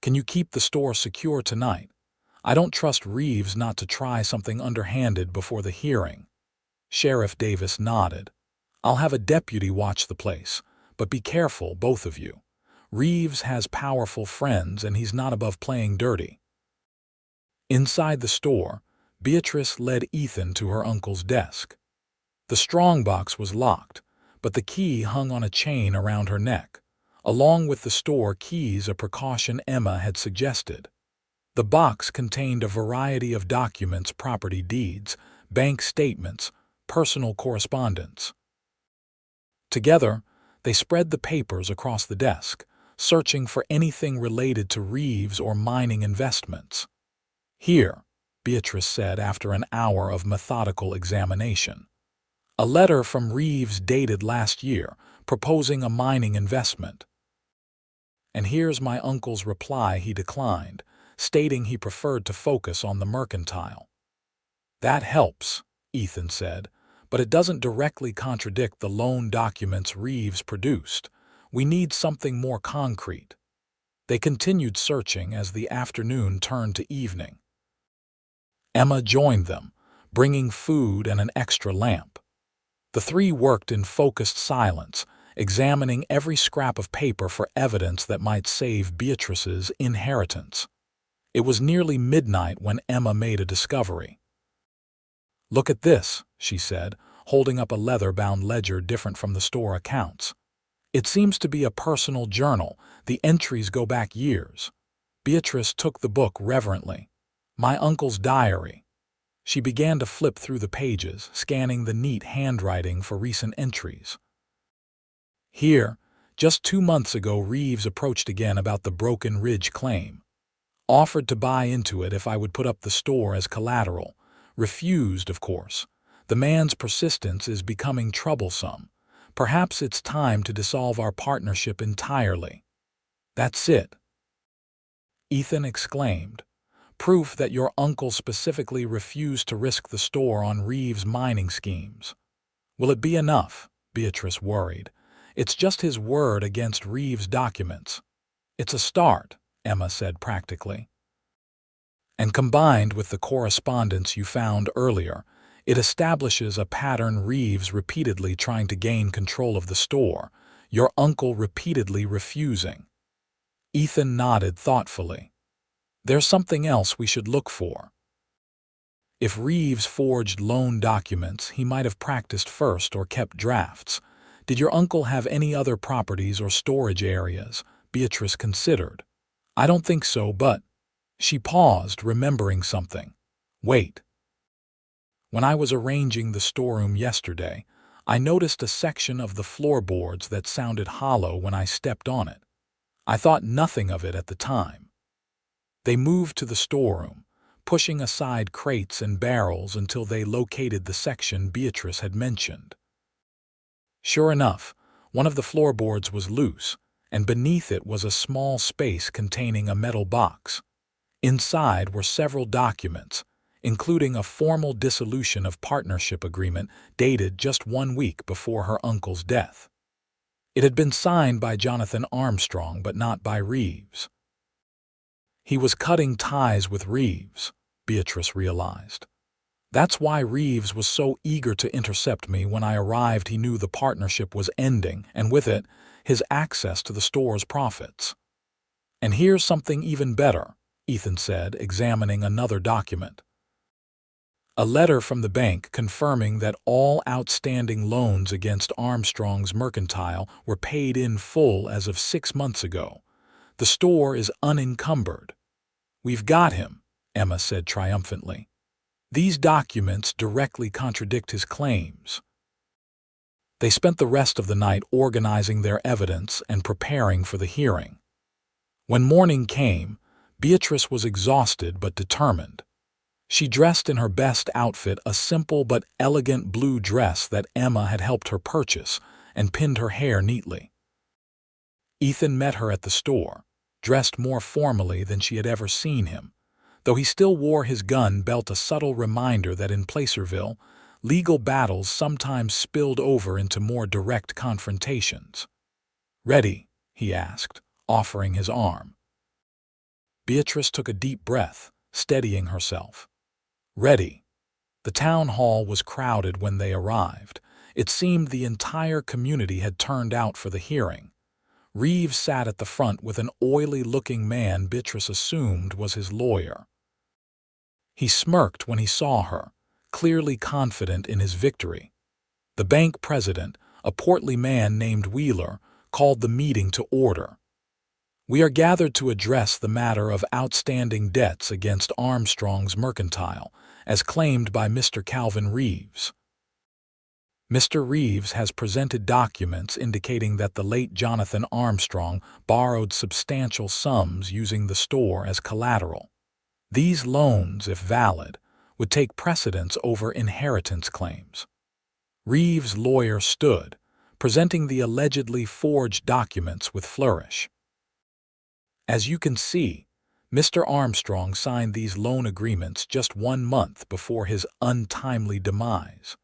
Can you keep the store secure tonight? I don't trust Reeves not to try something underhanded before the hearing. Sheriff Davis nodded. I'll have a deputy watch the place, but be careful, both of you. Reeves has powerful friends and he's not above playing dirty. Inside the store, Beatrice led Ethan to her uncle's desk. The strongbox was locked, but the key hung on a chain around her neck, along with the store keys, a precaution Emma had suggested. The box contained a variety of documents, property deeds, bank statements, personal correspondence. Together, they spread the papers across the desk, searching for anything related to Reeves or mining investments. Here, Beatrice said after an hour of methodical examination. A letter from Reeves dated last year, proposing a mining investment. And here's my uncle's reply. He declined, stating he preferred to focus on the mercantile. That helps, Ethan said, but it doesn't directly contradict the loan documents Reeves produced. We need something more concrete. They continued searching as the afternoon turned to evening. Emma joined them, bringing food and an extra lamp. The three worked in focused silence, examining every scrap of paper for evidence that might save Beatrice's inheritance. It was nearly midnight when Emma made a discovery. Look at this, she said, holding up a leather-bound ledger different from the store accounts. It seems to be a personal journal. The entries go back years. Beatrice took the book reverently. My uncle's diary. She began to flip through the pages, scanning the neat handwriting for recent entries. Here, just 2 months ago, Reeves approached again about the Broken Ridge claim. Offered to buy into it if I would put up the store as collateral. Refused, of course. The man's persistence is becoming troublesome. Perhaps it's time to dissolve our partnership entirely. That's it, Ethan exclaimed. Proof that your uncle specifically refused to risk the store on Reeves' mining schemes. Will it be enough? Beatrice worried. It's just his word against Reeves' documents. It's a start, Emma said practically. And combined with the correspondence you found earlier, it establishes a pattern. Reeves repeatedly trying to gain control of the store, your uncle repeatedly refusing. Ethan nodded thoughtfully. There's something else we should look for. If Reeves forged loan documents, he might have practiced first or kept drafts. Did your uncle have any other properties or storage areas? Beatrice considered. I don't think so, but... She paused, remembering something. Wait. When I was arranging the storeroom yesterday, I noticed a section of the floorboards that sounded hollow when I stepped on it. I thought nothing of it at the time. They moved to the storeroom, pushing aside crates and barrels until they located the section Beatrice had mentioned. Sure enough, one of the floorboards was loose, and beneath it was a small space containing a metal box. Inside were several documents, including a formal dissolution of partnership agreement dated just 1 week before her uncle's death. It had been signed by Jonathan Armstrong, but not by Reeves. He was cutting ties with Reeves, Beatrice realized. That's why Reeves was so eager to intercept me when I arrived. He knew the partnership was ending, and with it, his access to the store's profits. And here's something even better, Ethan said, examining another document. A letter from the bank confirming that all outstanding loans against Armstrong's mercantile were paid in full as of 6 months ago. The store is unencumbered. We've got him, Emma said triumphantly. These documents directly contradict his claims. They spent the rest of the night organizing their evidence and preparing for the hearing. When morning came, Beatrice was exhausted but determined. She dressed in her best outfit, a simple but elegant blue dress that Emma had helped her purchase, and pinned her hair neatly. Ethan met her at the store, dressed more formally than she had ever seen him. though he still wore his gun belt, a subtle reminder that in Placerville, legal battles sometimes spilled over into more direct confrontations. "Ready?" he asked, offering his arm. Beatrice took a deep breath, steadying herself. "Ready." The town hall was crowded when they arrived. It seemed the entire community had turned out for the hearing. Reeves sat at the front with an oily-looking man Beatrice assumed was his lawyer. He smirked when he saw her, clearly confident in his victory. The bank president, a portly man named Wheeler, called the meeting to order. "We are gathered to address the matter of outstanding debts against Armstrong's Mercantile, as claimed by Mr. Calvin Reeves. Mr. Reeves has presented documents indicating that the late Jonathan Armstrong borrowed substantial sums using the store as collateral. These loans, if valid, would take precedence over inheritance claims." Reeves' lawyer stood, presenting the allegedly forged documents with flourish. "As you can see, Mr. Armstrong signed these loan agreements just 1 month before his untimely demise.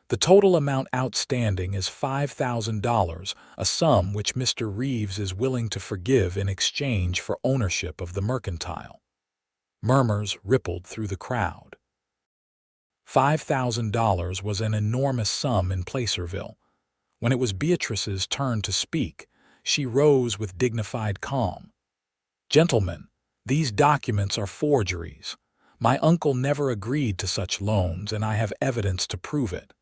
The total amount outstanding is $5,000, a sum which Mr. Reeves is willing to forgive in exchange for ownership of the Mercantile." Murmurs rippled through the crowd. $5,000 was an enormous sum in Placerville. When it was Beatrice's turn to speak, she rose with dignified calm. "Gentlemen, these documents are forgeries. My uncle never agreed to such loans, and I have evidence to prove it."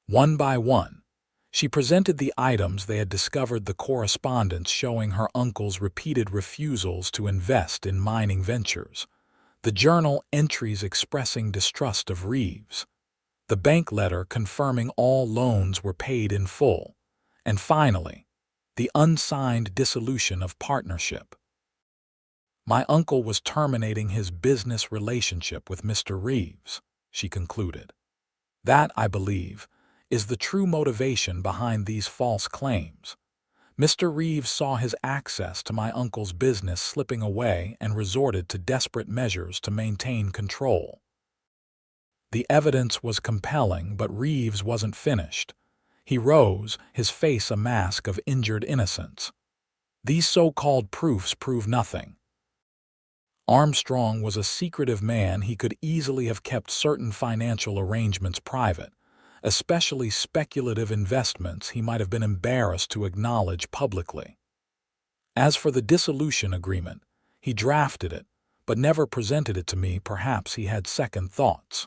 One by one, she presented the items they had discovered, the correspondence showing her uncle's repeated refusals to invest in mining ventures, the journal entries expressing distrust of Reeves, the bank letter confirming all loans were paid in full, and finally, the unsigned dissolution of partnership. "My uncle was terminating his business relationship with Mr. Reeves," she concluded. "That, I believe, is the true motivation behind these false claims. Mr. Reeves saw his access to my uncle's business slipping away and resorted to desperate measures to maintain control." The evidence was compelling, but Reeves wasn't finished. He rose, his face a mask of injured innocence. "These so-called proofs prove nothing. Armstrong was a secretive man. He could easily have kept certain financial arrangements private, especially speculative investments he might have been embarrassed to acknowledge publicly. As for the dissolution agreement, he drafted it, but never presented it to me. Perhaps he had second thoughts."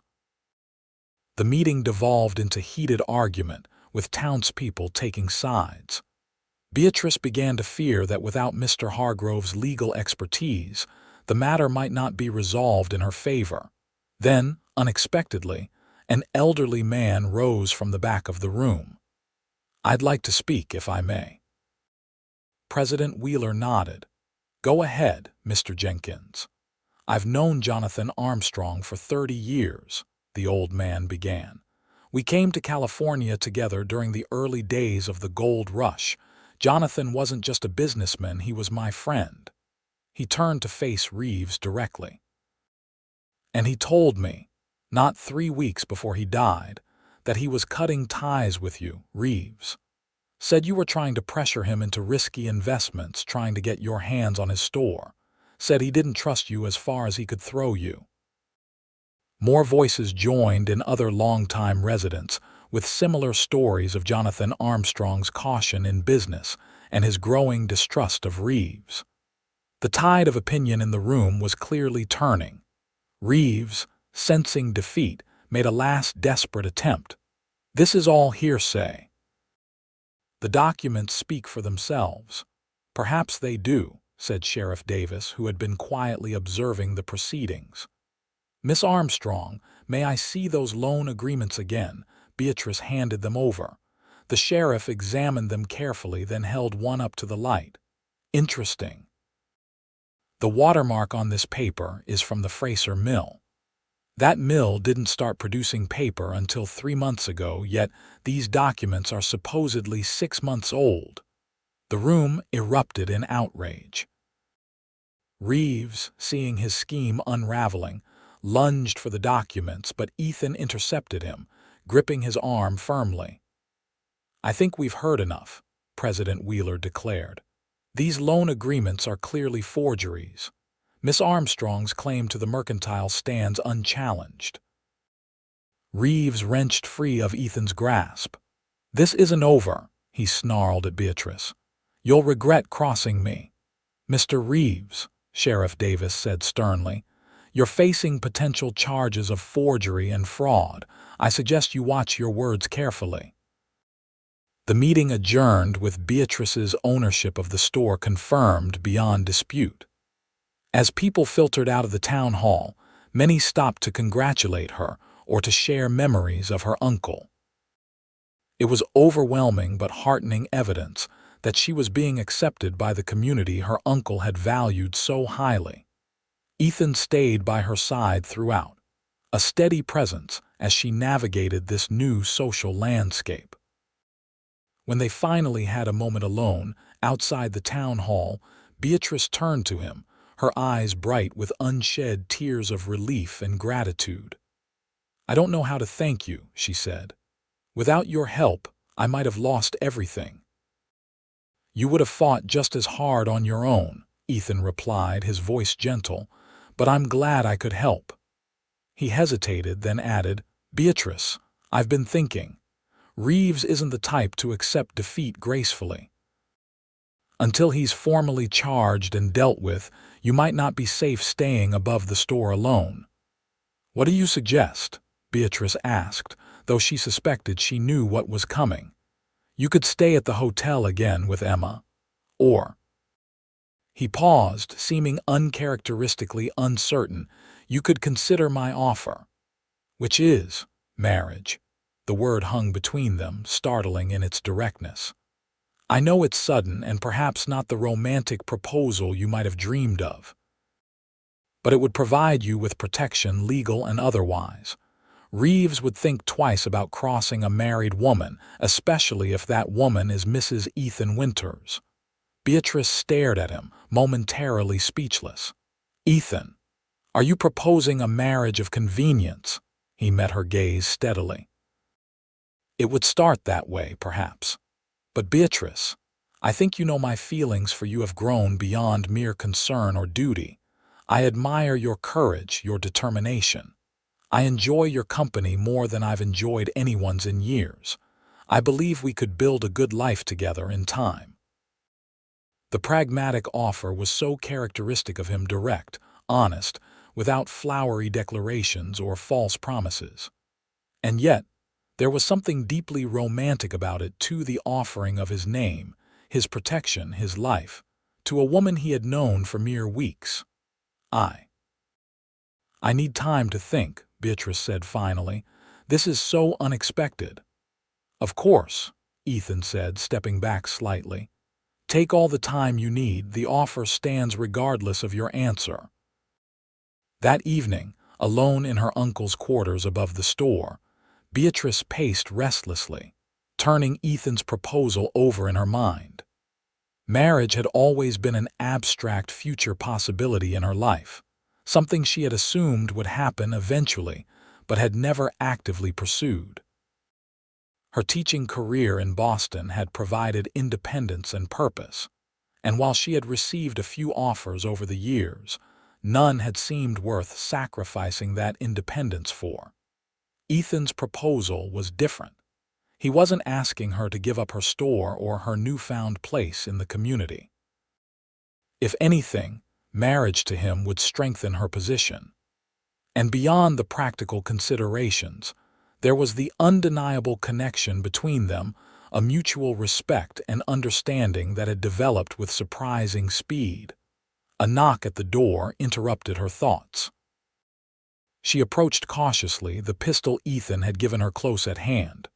The meeting devolved into heated argument, with townspeople taking sides. Beatrice began to fear that without Mr. Hargrove's legal expertise, the matter might not be resolved in her favor. Then, unexpectedly, an elderly man rose from the back of the room. "I'd like to speak, if I may." President Wheeler nodded. "Go ahead, Mr. Jenkins." "I've known Jonathan Armstrong for 30 years, the old man began. "We came to California together during the early days of the gold rush. Jonathan wasn't just a businessman, he was my friend." He turned to face Reeves directly. "And he told me, not 3 weeks before he died, that he was cutting ties with you, Reeves. Said you were trying to pressure him into risky investments, trying to get your hands on his store. Said he didn't trust you as far as he could throw you." More voices joined in, other longtime residents, with similar stories of Jonathan Armstrong's caution in business and his growing distrust of Reeves. The tide of opinion in the room was clearly turning. Reeves, sensing defeat, made a last desperate attempt. "This is all hearsay." "The documents speak for themselves." "Perhaps they do," said Sheriff Davis, who had been quietly observing the proceedings. "Miss Armstrong, may I see those loan agreements again?" Beatrice handed them over. The sheriff examined them carefully, then held one up to the light. "Interesting. The watermark on this paper is from the Fraser mill. That mill didn't start producing paper until 3 months ago, yet these documents are supposedly 6 months old." The room erupted in outrage. Reeves, seeing his scheme unraveling, lunged for the documents, but Ethan intercepted him, gripping his arm firmly. "I think we've heard enough," President Wheeler declared. "These loan agreements are clearly forgeries. Miss Armstrong's claim to the mercantile stands unchallenged." Reeves wrenched free of Ethan's grasp. "This isn't over," he snarled at Beatrice. "You'll regret crossing me." "Mr. Reeves," Sheriff Davis said sternly, "you're facing potential charges of forgery and fraud. I suggest you watch your words carefully." The meeting adjourned with Beatrice's ownership of the store confirmed beyond dispute. As people filtered out of the town hall, many stopped to congratulate her or to share memories of her uncle. It was overwhelming but heartening evidence that she was being accepted by the community her uncle had valued so highly. Ethan stayed by her side throughout, a steady presence as she navigated this new social landscape. When they finally had a moment alone outside the town hall, Beatrice turned to him, her eyes bright with unshed tears of relief and gratitude. "I don't know how to thank you," she said. "Without your help, I might have lost everything." "You would have fought just as hard on your own," Ethan replied, his voice gentle, "but I'm glad I could help." He hesitated, then added, "Beatrice, I've been thinking. Reeves isn't the type to accept defeat gracefully. Until he's formally charged and dealt with, you might not be safe staying above the store alone." "What do you suggest?" Beatrice asked, though she suspected she knew what was coming. "You could stay at the hotel again with Emma. Or—" He paused, seeming uncharacteristically uncertain. "You could consider my offer." "Which is marriage." The word hung between them, startling in its directness. "I know it's sudden and perhaps not the romantic proposal you might have dreamed of. But it would provide you with protection, legal and otherwise. Reeves would think twice about crossing a married woman, especially if that woman is Mrs. Ethan Winters." Beatrice stared at him, momentarily speechless. "Ethan, are you proposing a marriage of convenience?" He met her gaze steadily. "It would start that way, perhaps. But Beatrice, I think you know my feelings for you have grown beyond mere concern or duty. I admire your courage, your determination. I enjoy your company more than I've enjoyed anyone's in years. I believe we could build a good life together in time." The pragmatic offer was so characteristic of him, direct, honest, without flowery declarations or false promises. And yet, there was something deeply romantic about it too, the offering of his name, his protection, his life, to a woman he had known for mere weeks. I need time to think," Beatrice said finally. "This is so unexpected." "Of course," Ethan said, stepping back slightly. "Take all the time you need. The offer stands regardless of your answer." That evening, alone in her uncle's quarters above the store, Beatrice paced restlessly, turning Ethan's proposal over in her mind. Marriage had always been an abstract future possibility in her life, something she had assumed would happen eventually, but had never actively pursued. Her teaching career in Boston had provided independence and purpose, and while she had received a few offers over the years, none had seemed worth sacrificing that independence for. Ethan's proposal was different. He wasn't asking her to give up her store or her newfound place in the community. If anything, marriage to him would strengthen her position. And beyond the practical considerations, there was the undeniable connection between them, a mutual respect and understanding that had developed with surprising speed. A knock at the door interrupted her thoughts. She approached cautiously, the pistol Ethan had given her close at hand.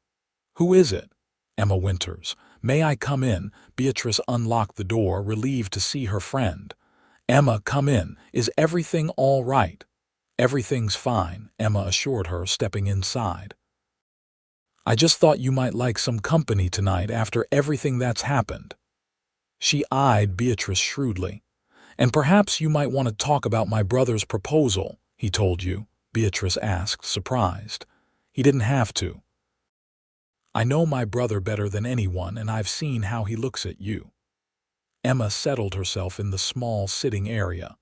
"Who is it?" "Emma Winters." "May I come in?" Beatrice unlocked the door, relieved to see her friend. "Emma, come in. Is everything all right?" "Everything's fine," Emma assured her, stepping inside. "I just thought you might like some company tonight after everything that's happened." She eyed Beatrice shrewdly. "And perhaps you might want to talk about my brother's proposal," he told you, Beatrice asked, surprised. "He didn't have to. I know my brother better than anyone, and I've seen how he looks at you." Emma settled herself in the small sitting area.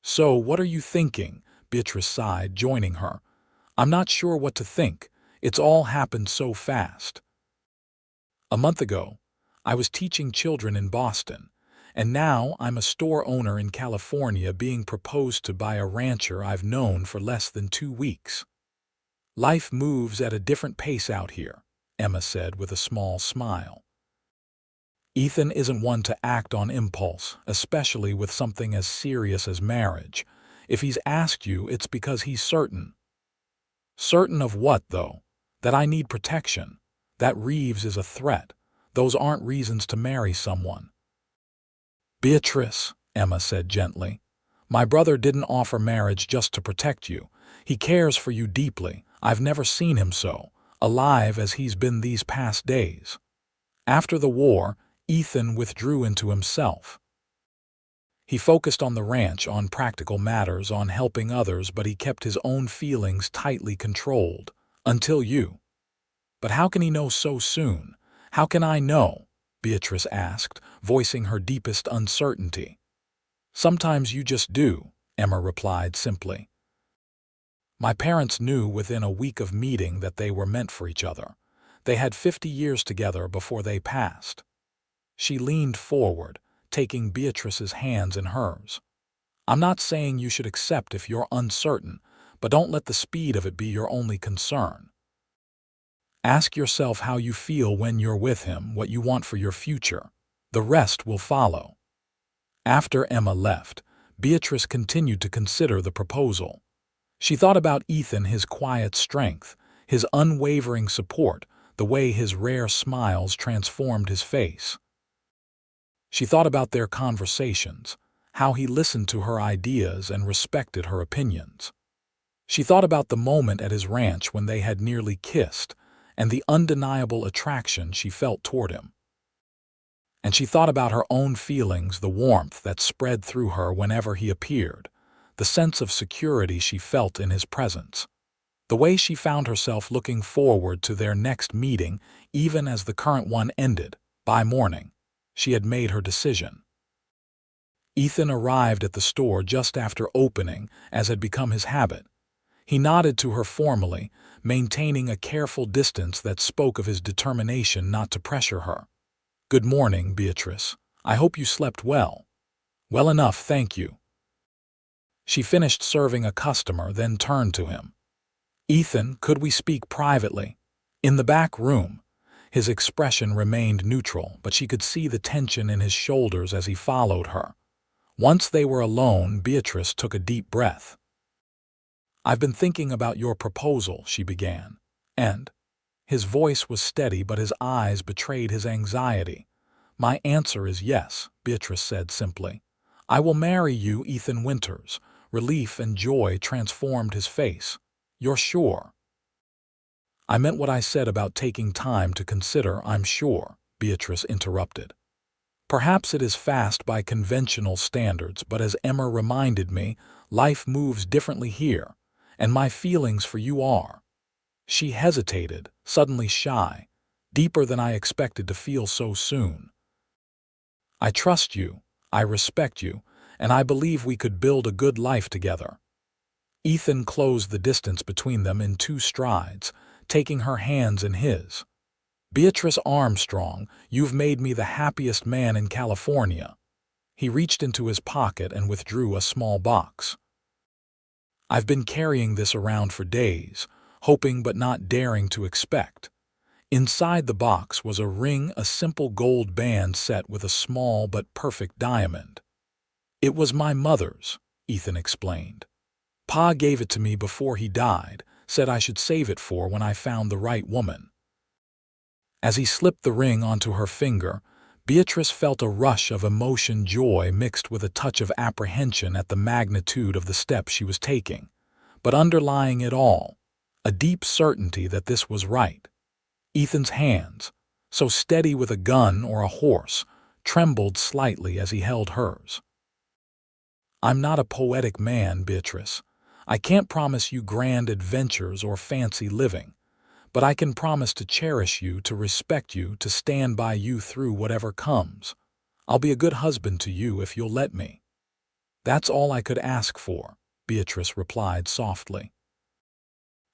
"So, what are you thinking?" Beatrice sighed, joining her. "I'm not sure what to think. It's all happened so fast. A month ago, I was teaching children in Boston, and now I'm a store owner in California being proposed to by a rancher I've known for less than 2 weeks. Life moves at a different pace out here," Emma said with a small smile. "Ethan isn't one to act on impulse, especially with something as serious as marriage. If he's asked you, it's because he's certain." "Certain of what, though?" "That I need protection. That Reeves is a threat. Those aren't reasons to marry someone." "Beatrice," Emma said gently, "my brother didn't offer marriage just to protect you. He cares for you deeply. I've never seen him so alive as he's been these past days. After the war, Ethan withdrew into himself. He focused on the ranch, on practical matters, on helping others, but he kept his own feelings tightly controlled. Until you." "But how can he know so soon? How can I know?" Beatrice asked, voicing her deepest uncertainty. "Sometimes you just do," Emma replied simply. "My parents knew within a week of meeting that they were meant for each other. They had 50 years together before they passed." She leaned forward, taking Beatrice's hands in hers. "I'm not saying you should accept if you're uncertain, but don't let the speed of it be your only concern. Ask yourself how you feel when you're with him, what you want for your future. The rest will follow." After Emma left, Beatrice continued to consider the proposal. She thought about Ethan, his quiet strength, his unwavering support, the way his rare smiles transformed his face. She thought about their conversations, how he listened to her ideas and respected her opinions. She thought about the moment at his ranch when they had nearly kissed, and the undeniable attraction she felt toward him. And she thought about her own feelings, the warmth that spread through her whenever he appeared, the sense of security she felt in his presence, the way she found herself looking forward to their next meeting even as the current one ended. By morning, she had made her decision. Ethan arrived at the store just after opening, as had become his habit. He nodded to her formally, maintaining a careful distance that spoke of his determination not to pressure her. "Good morning, Beatrice. I hope you slept well." "Well enough, thank you." She finished serving a customer, then turned to him. "Ethan, could we speak privately?" In the back room, his expression remained neutral, but she could see the tension in his shoulders as he followed her. Once they were alone, Beatrice took a deep breath. "I've been thinking about your proposal," she began, and his voice was steady, but his eyes betrayed his anxiety. "My answer is yes," Beatrice said simply. "I will marry you, Ethan Winters." Relief and joy transformed his face. "You're sure?" "I meant what I said about taking time to consider, I'm sure," Beatrice interrupted. "Perhaps it is fast by conventional standards, but as Emma reminded me, life moves differently here, and my feelings for you are—" She hesitated, suddenly shy, "deeper than I expected to feel so soon. I trust you, I respect you, and I believe we could build a good life together." Ethan closed the distance between them in 2 strides, taking her hands in his. "Beatrice Armstrong, you've made me the happiest man in California." He reached into his pocket and withdrew a small box. "I've been carrying this around for days, hoping but not daring to expect." Inside the box was a ring, a simple gold band set with a small but perfect diamond. "It was my mother's," Ethan explained. "Pa gave it to me before he died, said I should save it for when I found the right woman." As he slipped the ring onto her finger, Beatrice felt a rush of emotion, joy mixed with a touch of apprehension at the magnitude of the step she was taking. But underlying it all, a deep certainty that this was right. Ethan's hands, so steady with a gun or a horse, trembled slightly as he held hers. I'm not a poetic man, Beatrice. I can't promise you grand adventures or fancy living, but I can promise to cherish you, to respect you, to stand by you through whatever comes. I'll be a good husband to you if you'll let me." "That's all I could ask for," Beatrice replied softly.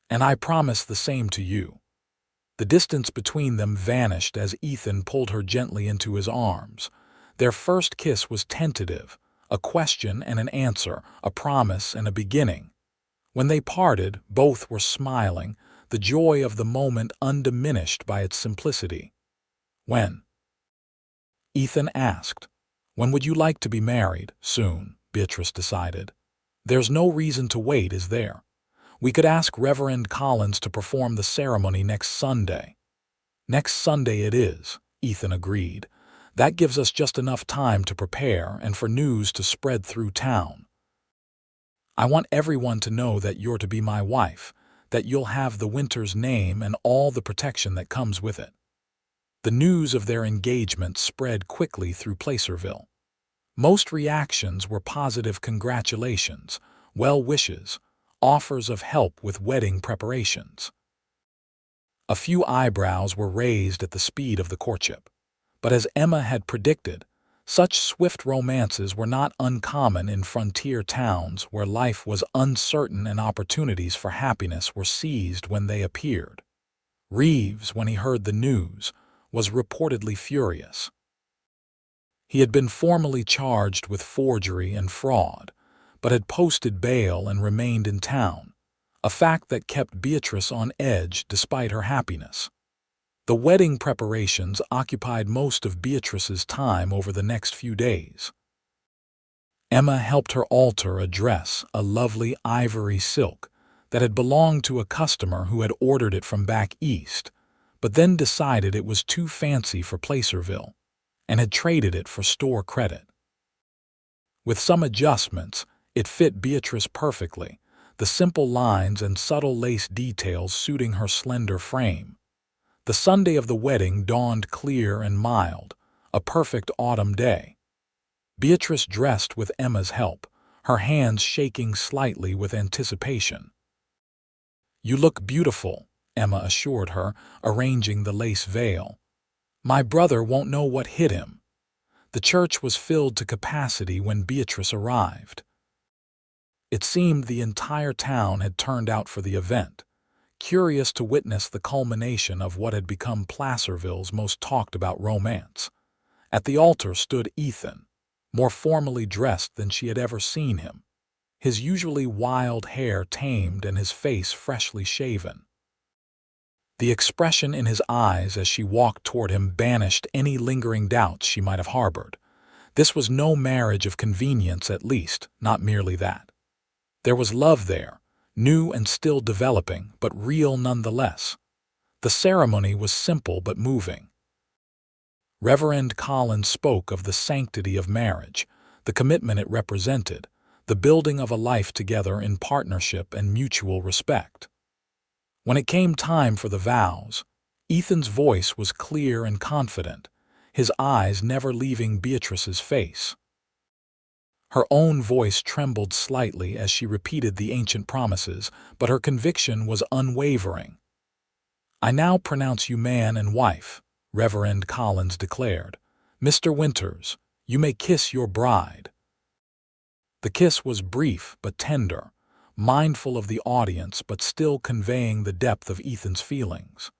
"And I promise the same to you." The distance between them vanished as Ethan pulled her gently into his arms. Their first kiss was tentative, a question and an answer, a promise and a beginning. When they parted, both were smiling, the joy of the moment undiminished by its simplicity. "When?" Ethan asked. "When would you like to be married?" "Soon," Beatrice decided. "There's no reason to wait, is there? We could ask Reverend Collins to perform the ceremony next Sunday." "Next Sunday it is," Ethan agreed. "That gives us just enough time to prepare and for news to spread through town. I want everyone to know that you're to be my wife, that you'll have the Winters name and all the protection that comes with it." The news of their engagement spread quickly through Placerville. Most reactions were positive congratulations, well wishes, offers of help with wedding preparations. A few eyebrows were raised at the speed of the courtship. But as Emma had predicted, such swift romances were not uncommon in frontier towns where life was uncertain and opportunities for happiness were seized when they appeared. Reeves, when he heard the news, was reportedly furious. He had been formally charged with forgery and fraud, but had posted bail and remained in town, a fact that kept Beatrice on edge despite her happiness. The wedding preparations occupied most of Beatrice's time over the next few days. Emma helped her alter a dress, a lovely ivory silk, that had belonged to a customer who had ordered it from back east, but then decided it was too fancy for Placerville, and had traded it for store credit. With some adjustments, it fit Beatrice perfectly, the simple lines and subtle lace details suiting her slender frame. The Sunday of the wedding dawned clear and mild, a perfect autumn day. Beatrice dressed with Emma's help, her hands shaking slightly with anticipation. "You look beautiful," Emma assured her, arranging the lace veil. "My brother won't know what hit him." The church was filled to capacity when Beatrice arrived. It seemed the entire town had turned out for the event, curious to witness the culmination of what had become Placerville's most talked-about romance. At the altar stood Ethan, more formally dressed than she had ever seen him, his usually wild hair tamed and his face freshly shaven. The expression in his eyes as she walked toward him banished any lingering doubts she might have harbored. This was no marriage of convenience, at least, not merely that. There was love there, new and still developing, but real nonetheless. The ceremony was simple but moving. Reverend Collins spoke of the sanctity of marriage, the commitment it represented, the building of a life together in partnership and mutual respect. When it came time for the vows, Ethan's voice was clear and confident, his eyes never leaving Beatrice's face. Her own voice trembled slightly as she repeated the ancient promises, but her conviction was unwavering. "I now pronounce you man and wife," Reverend Collins declared. "Mr. Winters, you may kiss your bride." The kiss was brief but tender, mindful of the audience but still conveying the depth of Ethan's feelings.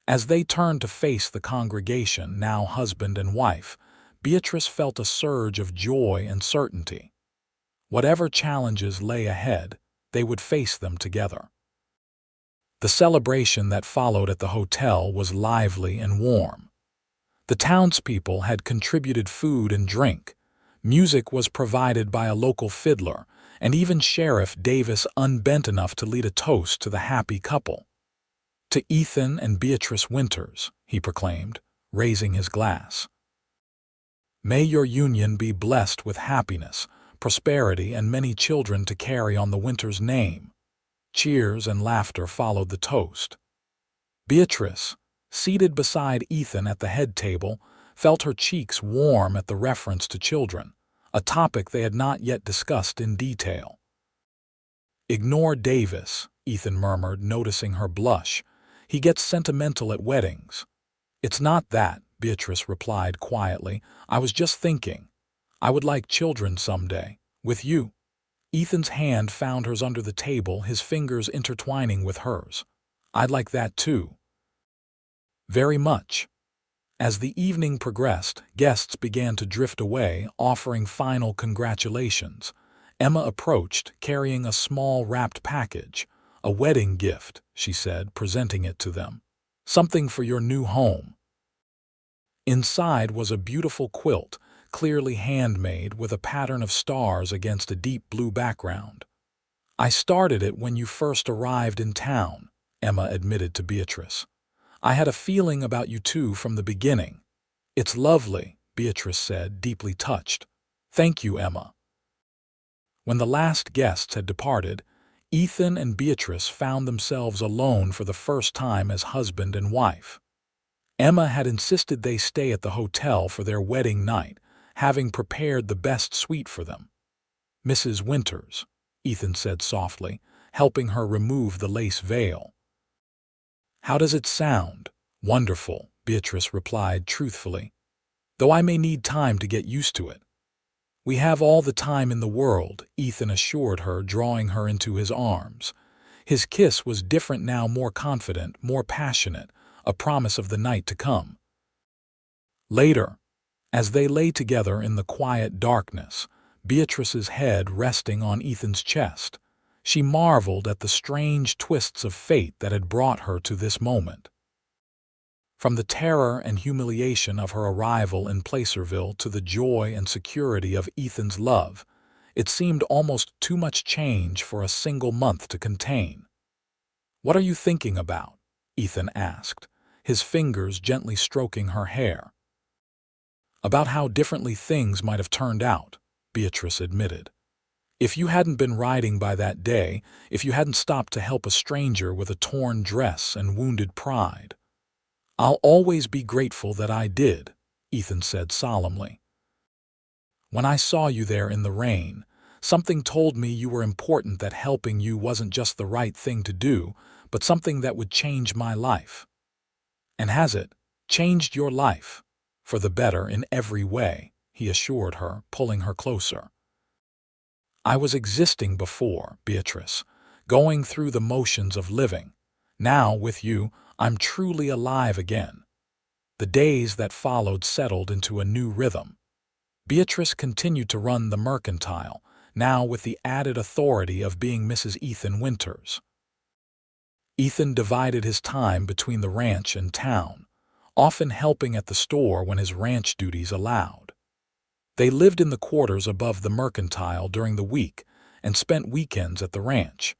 As they turned to face the congregation, now husband and wife, Beatrice felt a surge of joy and certainty. Whatever challenges lay ahead, they would face them together. The celebration that followed at the hotel was lively and warm. The townspeople had contributed food and drink, music was provided by a local fiddler, and even Sheriff Davis unbent enough to lead a toast to the happy couple. "To Ethan and Beatrice Winters," he proclaimed, raising his glass. "May your union be blessed with happiness, prosperity, and many children to carry on the Winters name." Cheers and laughter followed the toast. Beatrice, seated beside Ethan at the head table, felt her cheeks warm at the reference to children, a topic they had not yet discussed in detail. "Ignore Davis," Ethan murmured, noticing her blush. "He gets sentimental at weddings." "It's not that," Beatrice replied quietly. "I was just thinking. I would like children someday. With you." Ethan's hand found hers under the table, his fingers intertwining with hers. "I'd like that too." "Very much." As the evening progressed, guests began to drift away, offering final congratulations. Emma approached, carrying a small wrapped package. "A wedding gift," she said, presenting it to them. "Something for your new home." Inside was a beautiful quilt, clearly handmade, with a pattern of stars against a deep blue background. "I started it when you first arrived in town," Emma admitted to Beatrice. "I had a feeling about you two from the beginning." "It's lovely," Beatrice said, deeply touched. "Thank you, Emma." When the last guests had departed, Ethan and Beatrice found themselves alone for the first time as husband and wife. Emma had insisted they stay at the hotel for their wedding night, having prepared the best suite for them. "Mrs. Winters," Ethan said softly, helping her remove the lace veil. "How does it sound?" "Wonderful," Beatrice replied truthfully. "Though I may need time to get used to it." "We have all the time in the world," Ethan assured her, drawing her into his arms. His kiss was different now, more confident, more passionate, a promise of the night to come. Later, as they lay together in the quiet darkness, Beatrice's head resting on Ethan's chest, she marveled at the strange twists of fate that had brought her to this moment. From the terror and humiliation of her arrival in Placerville to the joy and security of Ethan's love, it seemed almost too much change for a single month to contain. "What are you thinking about?" Ethan asked, his fingers gently stroking her hair. "About how differently things might have turned out," Beatrice admitted. "If you hadn't been riding by that day, if you hadn't stopped to help a stranger with a torn dress and wounded pride." "I'll always be grateful that I did," Ethan said solemnly. "When I saw you there in the rain, something told me you were important, that helping you wasn't just the right thing to do, but something that would change my life." "And has it changed your life?" "For the better in every way," he assured her, pulling her closer. "I was existing before, Beatrice, going through the motions of living. Now, with you, I'm truly alive again." The days that followed settled into a new rhythm. Beatrice continued to run the mercantile, now with the added authority of being Mrs. Ethan Winters. Ethan divided his time between the ranch and town, often helping at the store when his ranch duties allowed. They lived in the quarters above the mercantile during the week and spent weekends at the ranch,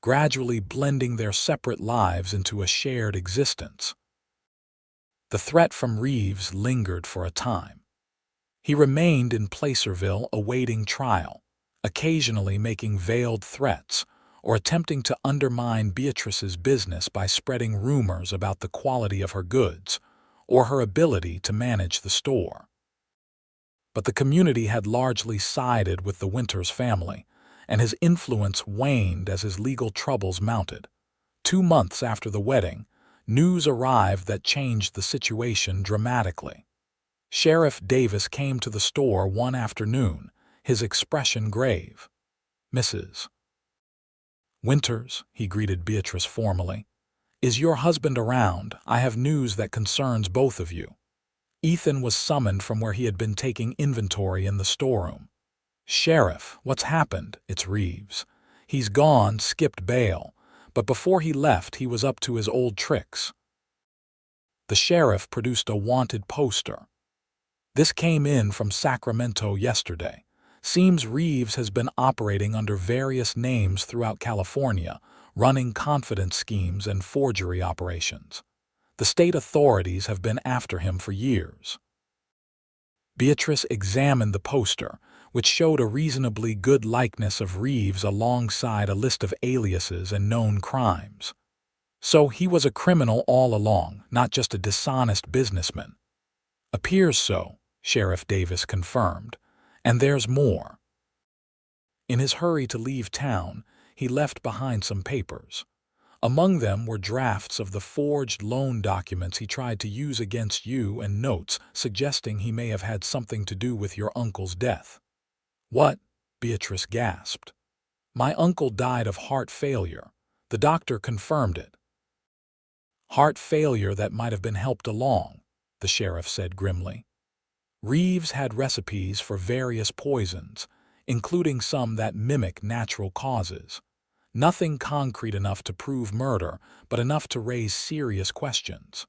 gradually blending their separate lives into a shared existence. The threat from Reeves lingered for a time. He remained in Placerville awaiting trial, occasionally making veiled threats or attempting to undermine Beatrice's business by spreading rumors about the quality of her goods or her ability to manage the store. But the community had largely sided with the Winters family, and his influence waned as his legal troubles mounted. 2 months after the wedding, news arrived that changed the situation dramatically. Sheriff Davis came to the store one afternoon, his expression grave. "Mrs. Winters," he greeted Beatrice formally, "is your husband around? I have news that concerns both of you." Ethan was summoned from where he had been taking inventory in the storeroom. "Sheriff, what's happened? It's Reeves. He's gone, skipped bail, but before he left he was up to his old tricks." The sheriff produced a wanted poster. "This came in from Sacramento yesterday. Seems Reeves has been operating under various names throughout California, running confidence schemes and forgery operations. The state authorities have been after him for years." Beatrice examined the poster, which showed a reasonably good likeness of Reeves alongside a list of aliases and known crimes. "So he was a criminal all along, not just a dishonest businessman." "Appears so," Sheriff Davis confirmed. And there's more. In his hurry to leave town, he left behind some papers. Among them were drafts of the forged loan documents he tried to use against you and notes suggesting he may have had something to do with your uncle's death. What? Beatrice gasped. My uncle died of heart failure. The doctor confirmed it. Heart failure that might have been helped along, the sheriff said grimly. Reeves had recipes for various poisons, including some that mimic natural causes. Nothing concrete enough to prove murder, but enough to raise serious questions.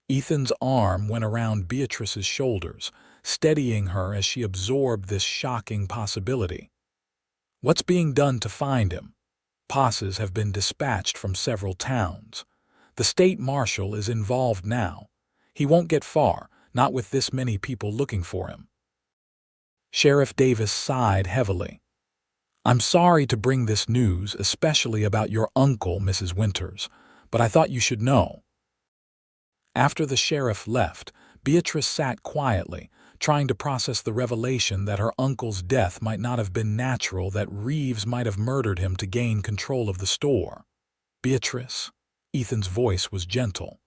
Ethan's arm went around Beatrice's shoulders, steadying her as she absorbed this shocking possibility. What's being done to find him? Posses have been dispatched from several towns. The state marshal is involved now. He won't get far, not with this many people looking for him. Sheriff Davis sighed heavily. I'm sorry to bring this news, especially about your uncle, Mrs. Winters, but I thought you should know. After the sheriff left, Beatrice sat quietly, trying to process the revelation that her uncle's death might not have been natural, that Reeves might have murdered him to gain control of the store. Beatrice, Ethan's voice was gentle.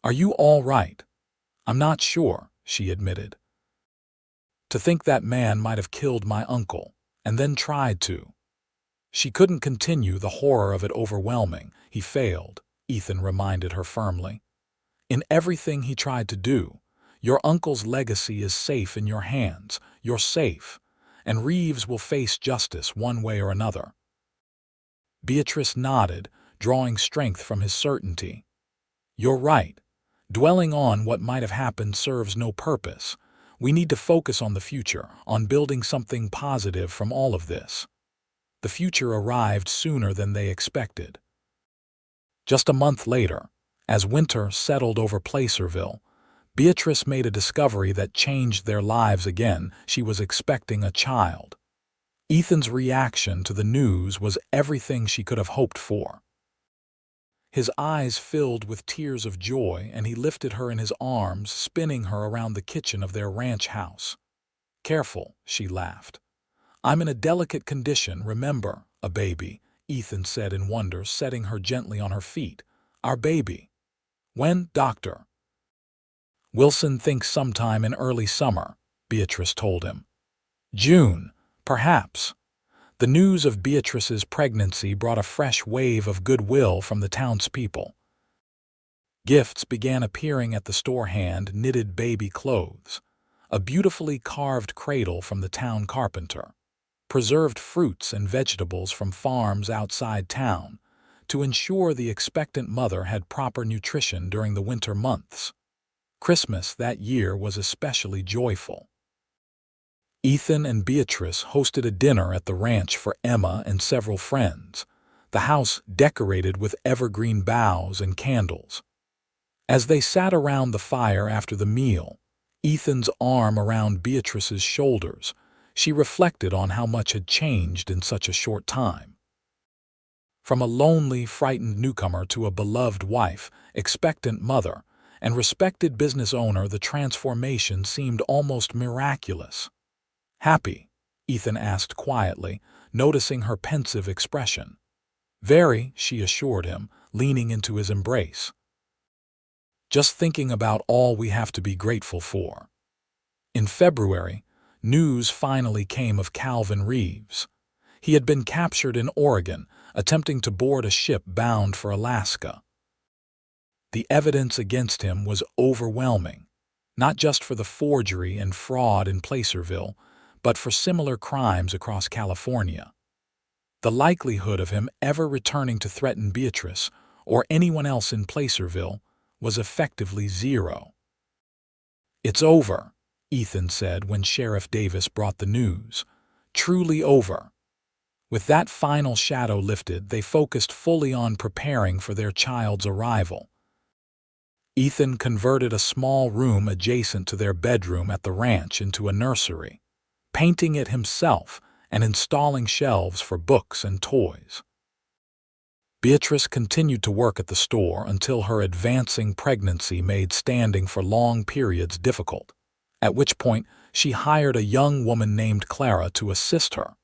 Are you all right? I'm not sure, she admitted. To think that man might have killed my uncle, and then tried to. She couldn't continue, the horror of it overwhelming. He failed, Ethan reminded her firmly. In everything he tried to do, your uncle's legacy is safe in your hands. You're safe, and Reeves will face justice one way or another. Beatrice nodded, drawing strength from his certainty. You're right. Dwelling on what might have happened serves no purpose. We need to focus on the future, on building something positive from all of this. The future arrived sooner than they expected. Just a month later, as winter settled over Placerville, Beatrice made a discovery that changed their lives again. She was expecting a child. Ethan's reaction to the news was everything she could have hoped for. His eyes filled with tears of joy, and he lifted her in his arms, spinning her around the kitchen of their ranch house. Careful, she laughed. I'm in a delicate condition, remember, a baby, Ethan said in wonder, setting her gently on her feet. Our baby. When, doctor? Wilson thinks sometime in early summer, Beatrice told him. June, perhaps. The news of Beatrice's pregnancy brought a fresh wave of goodwill from the townspeople. Gifts began appearing at the store, hand-knitted baby clothes, a beautifully carved cradle from the town carpenter, preserved fruits and vegetables from farms outside town, to ensure the expectant mother had proper nutrition during the winter months. Christmas that year was especially joyful. Ethan and Beatrice hosted a dinner at the ranch for Emma and several friends, the house decorated with evergreen boughs and candles. As they sat around the fire after the meal, Ethan's arm around Beatrice's shoulders, she reflected on how much had changed in such a short time. From a lonely, frightened newcomer to a beloved wife, expectant mother, and respected business owner, the transformation seemed almost miraculous. Happy? Ethan asked quietly, noticing her pensive expression. Very, she assured him, leaning into his embrace. Just thinking about all we have to be grateful for. In February, news finally came of Calvin Reeves. He had been captured in Oregon, attempting to board a ship bound for Alaska. The evidence against him was overwhelming, not just for the forgery and fraud in Placerville, but for similar crimes across California. The likelihood of him ever returning to threaten Beatrice or anyone else in Placerville was effectively zero. It's over, Ethan said when Sheriff Davis brought the news. Truly over. With that final shadow lifted, they focused fully on preparing for their child's arrival. Ethan converted a small room adjacent to their bedroom at the ranch into a nursery, painting it himself and installing shelves for books and toys. Beatrice continued to work at the store until her advancing pregnancy made standing for long periods difficult, at which point she hired a young woman named Clara to assist her.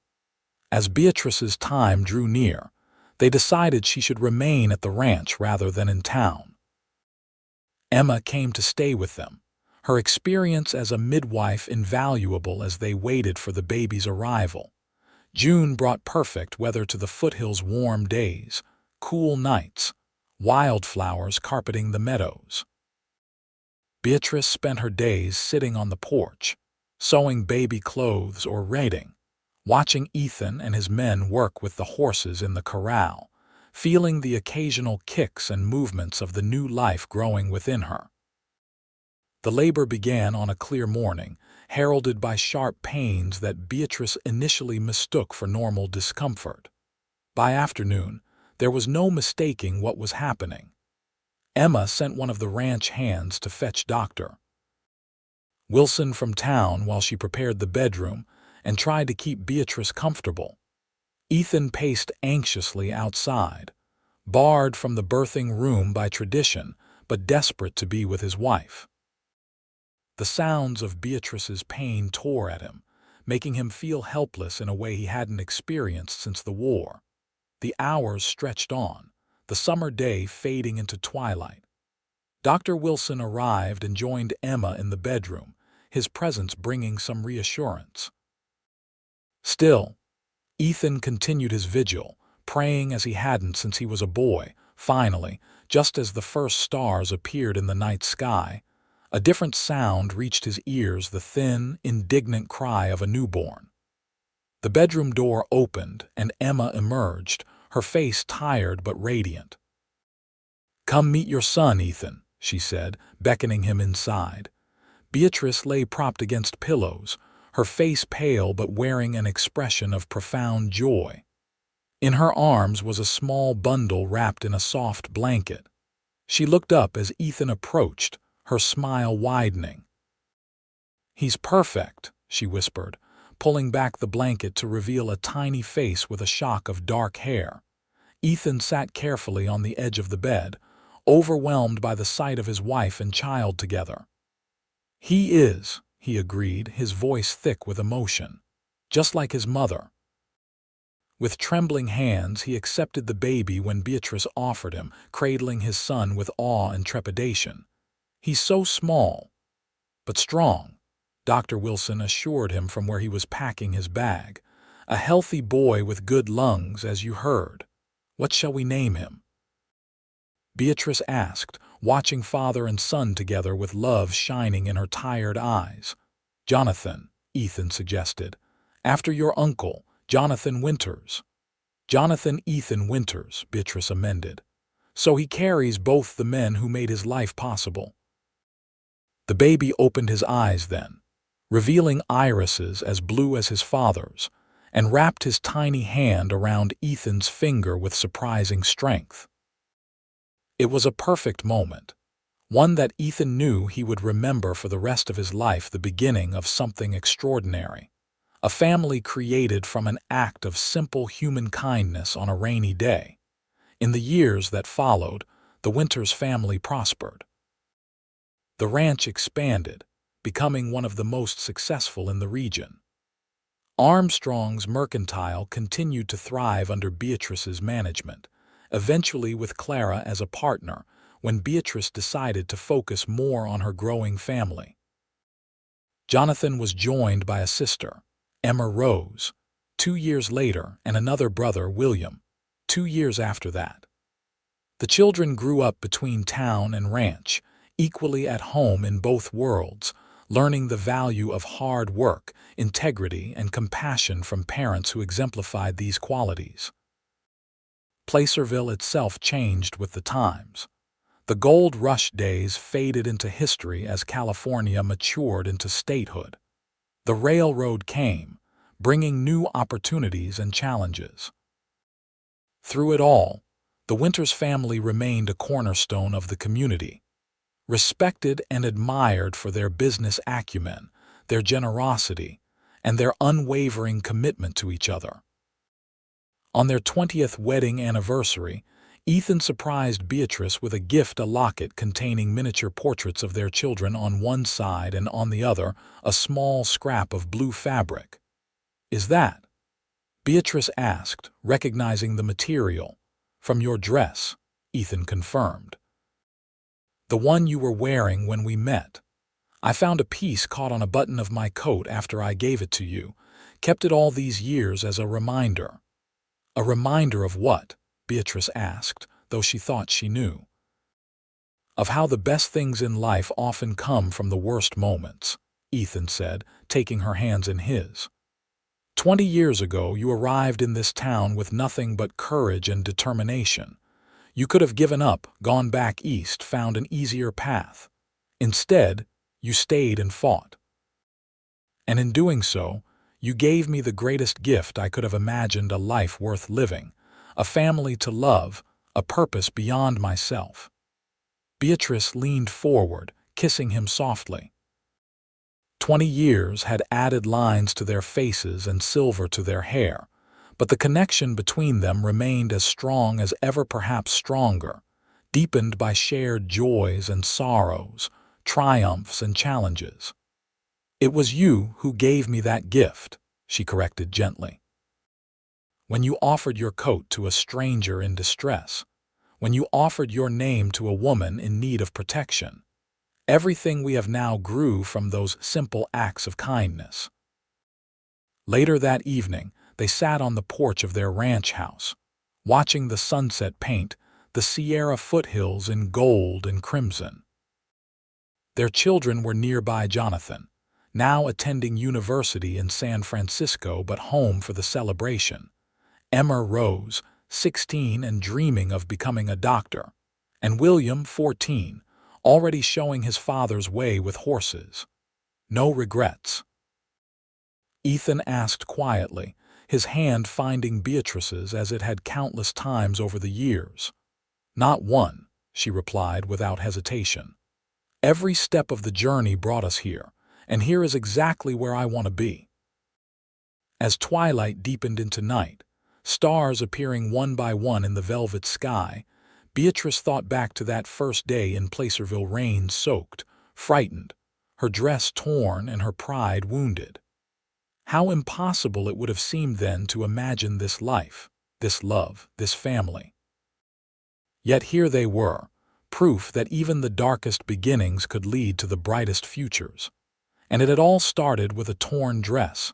As Beatrice's time drew near, they decided she should remain at the ranch rather than in town. Emma came to stay with them, her experience as a midwife invaluable as they waited for the baby's arrival. June brought perfect weather to the foothills, warm days, cool nights, wildflowers carpeting the meadows. Beatrice spent her days sitting on the porch, sewing baby clothes or reading, watching Ethan and his men work with the horses in the corral, feeling the occasional kicks and movements of the new life growing within her. The labor began on a clear morning, heralded by sharp pains that Beatrice initially mistook for normal discomfort. By afternoon, there was no mistaking what was happening. Emma sent one of the ranch hands to fetch Dr. Wilson from town while she prepared the bedroom and tried to keep Beatrice comfortable. Ethan paced anxiously outside, barred from the birthing room by tradition, but desperate to be with his wife. The sounds of Beatrice's pain tore at him, making him feel helpless in a way he hadn't experienced since the war. The hours stretched on, the summer day fading into twilight. Dr. Wilson arrived and joined Emma in the bedroom, his presence bringing some reassurance. Still, Ethan continued his vigil, praying as he hadn't since he was a boy. Finally, just as the first stars appeared in the night sky, a different sound reached his ears, the thin, indignant cry of a newborn. The bedroom door opened and Emma emerged, her face tired but radiant. "Come meet your son, Ethan," she said, beckoning him inside. Beatrice lay propped against pillows, her face pale but wearing an expression of profound joy. In her arms was a small bundle wrapped in a soft blanket. She looked up as Ethan approached, her smile widening. "He's perfect," she whispered, pulling back the blanket to reveal a tiny face with a shock of dark hair. Ethan sat carefully on the edge of the bed, overwhelmed by the sight of his wife and child together. "He is," he agreed, his voice thick with emotion, "just like his mother." With trembling hands, he accepted the baby when Beatrice offered him, cradling his son with awe and trepidation. "He's so small, but strong," Dr. Wilson assured him from where he was packing his bag. "A healthy boy with good lungs, as you heard. What shall we name him?" Beatrice asked, watching father and son together with love shining in her tired eyes. "Jonathan," Ethan suggested. "After your uncle, Jonathan Winters." "Jonathan Ethan Winters," Beatrice amended. "So he carries both the men who made his life possible." The baby opened his eyes then, revealing irises as blue as his father's, and wrapped his tiny hand around Ethan's finger with surprising strength. It was a perfect moment, one that Ethan knew he would remember for the rest of his life, the beginning of something extraordinary. A family created from an act of simple human kindness on a rainy day. In the years that followed, the Winters family prospered. The ranch expanded, becoming one of the most successful in the region. Armstrong's mercantile continued to thrive under Beatrice's management, eventually with Clara as a partner when Beatrice decided to focus more on her growing family. Jonathan was joined by a sister, Emma Rose, 2 years later, and another brother, William, 2 years after that. The children grew up between town and ranch, equally at home in both worlds, learning the value of hard work, integrity, and compassion from parents who exemplified these qualities. Placerville itself changed with the times. The gold rush days faded into history as California matured into statehood. The railroad came, bringing new opportunities and challenges. Through it all, the Winters family remained a cornerstone of the community, respected and admired for their business acumen, their generosity, and their unwavering commitment to each other. On their 20th wedding anniversary, Ethan surprised Beatrice with a gift, a locket containing miniature portraits of their children on one side and on the other a small scrap of blue fabric. "Is that?" Beatrice asked, recognizing the material. "From your dress," Ethan confirmed. "The one you were wearing when we met. I found a piece caught on a button of my coat after I gave it to you. Kept it all these years as a reminder." "A reminder of what?" Beatrice asked, though she thought she knew. "Of how the best things in life often come from the worst moments," Ethan said, taking her hands in his. 20 years ago, you arrived in this town with nothing but courage and determination. You could have given up, gone back east, found an easier path. Instead, you stayed and fought. And in doing so, you gave me the greatest gift I could have imagined: a life worth living, a family to love, a purpose beyond myself." Beatrice leaned forward, kissing him softly. 20 years had added lines to their faces and silver to their hair, but the connection between them remained as strong as ever, perhaps stronger, deepened by shared joys and sorrows, triumphs and challenges. "It was you who gave me that gift," she corrected gently. "When you offered your coat to a stranger in distress, when you offered your name to a woman in need of protection. Everything we have now grew from those simple acts of kindness." Later that evening, they sat on the porch of their ranch house, watching the sunset paint the Sierra foothills in gold and crimson. Their children were nearby: Jonathan, now attending university in San Francisco but home for the celebration; Emma Rose, 16 and dreaming of becoming a doctor; and William, 14, already showing his father's way with horses. "No regrets?" Ethan asked quietly, his hand finding Beatrice's as it had countless times over the years. "Not one," she replied without hesitation. "Every step of the journey brought us here, and here is exactly where I want to be." As twilight deepened into night, stars appearing one by one in the velvet sky, Beatrice thought back to that first day in Placerville, rain-soaked, frightened, her dress torn and her pride wounded. How impossible it would have seemed then to imagine this life, this love, this family. Yet here they were, proof that even the darkest beginnings could lead to the brightest futures. And it had all started with a torn dress,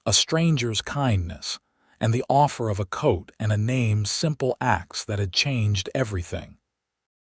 a stranger's kindness, and the offer of a coat and a name, simple acts that had changed everything.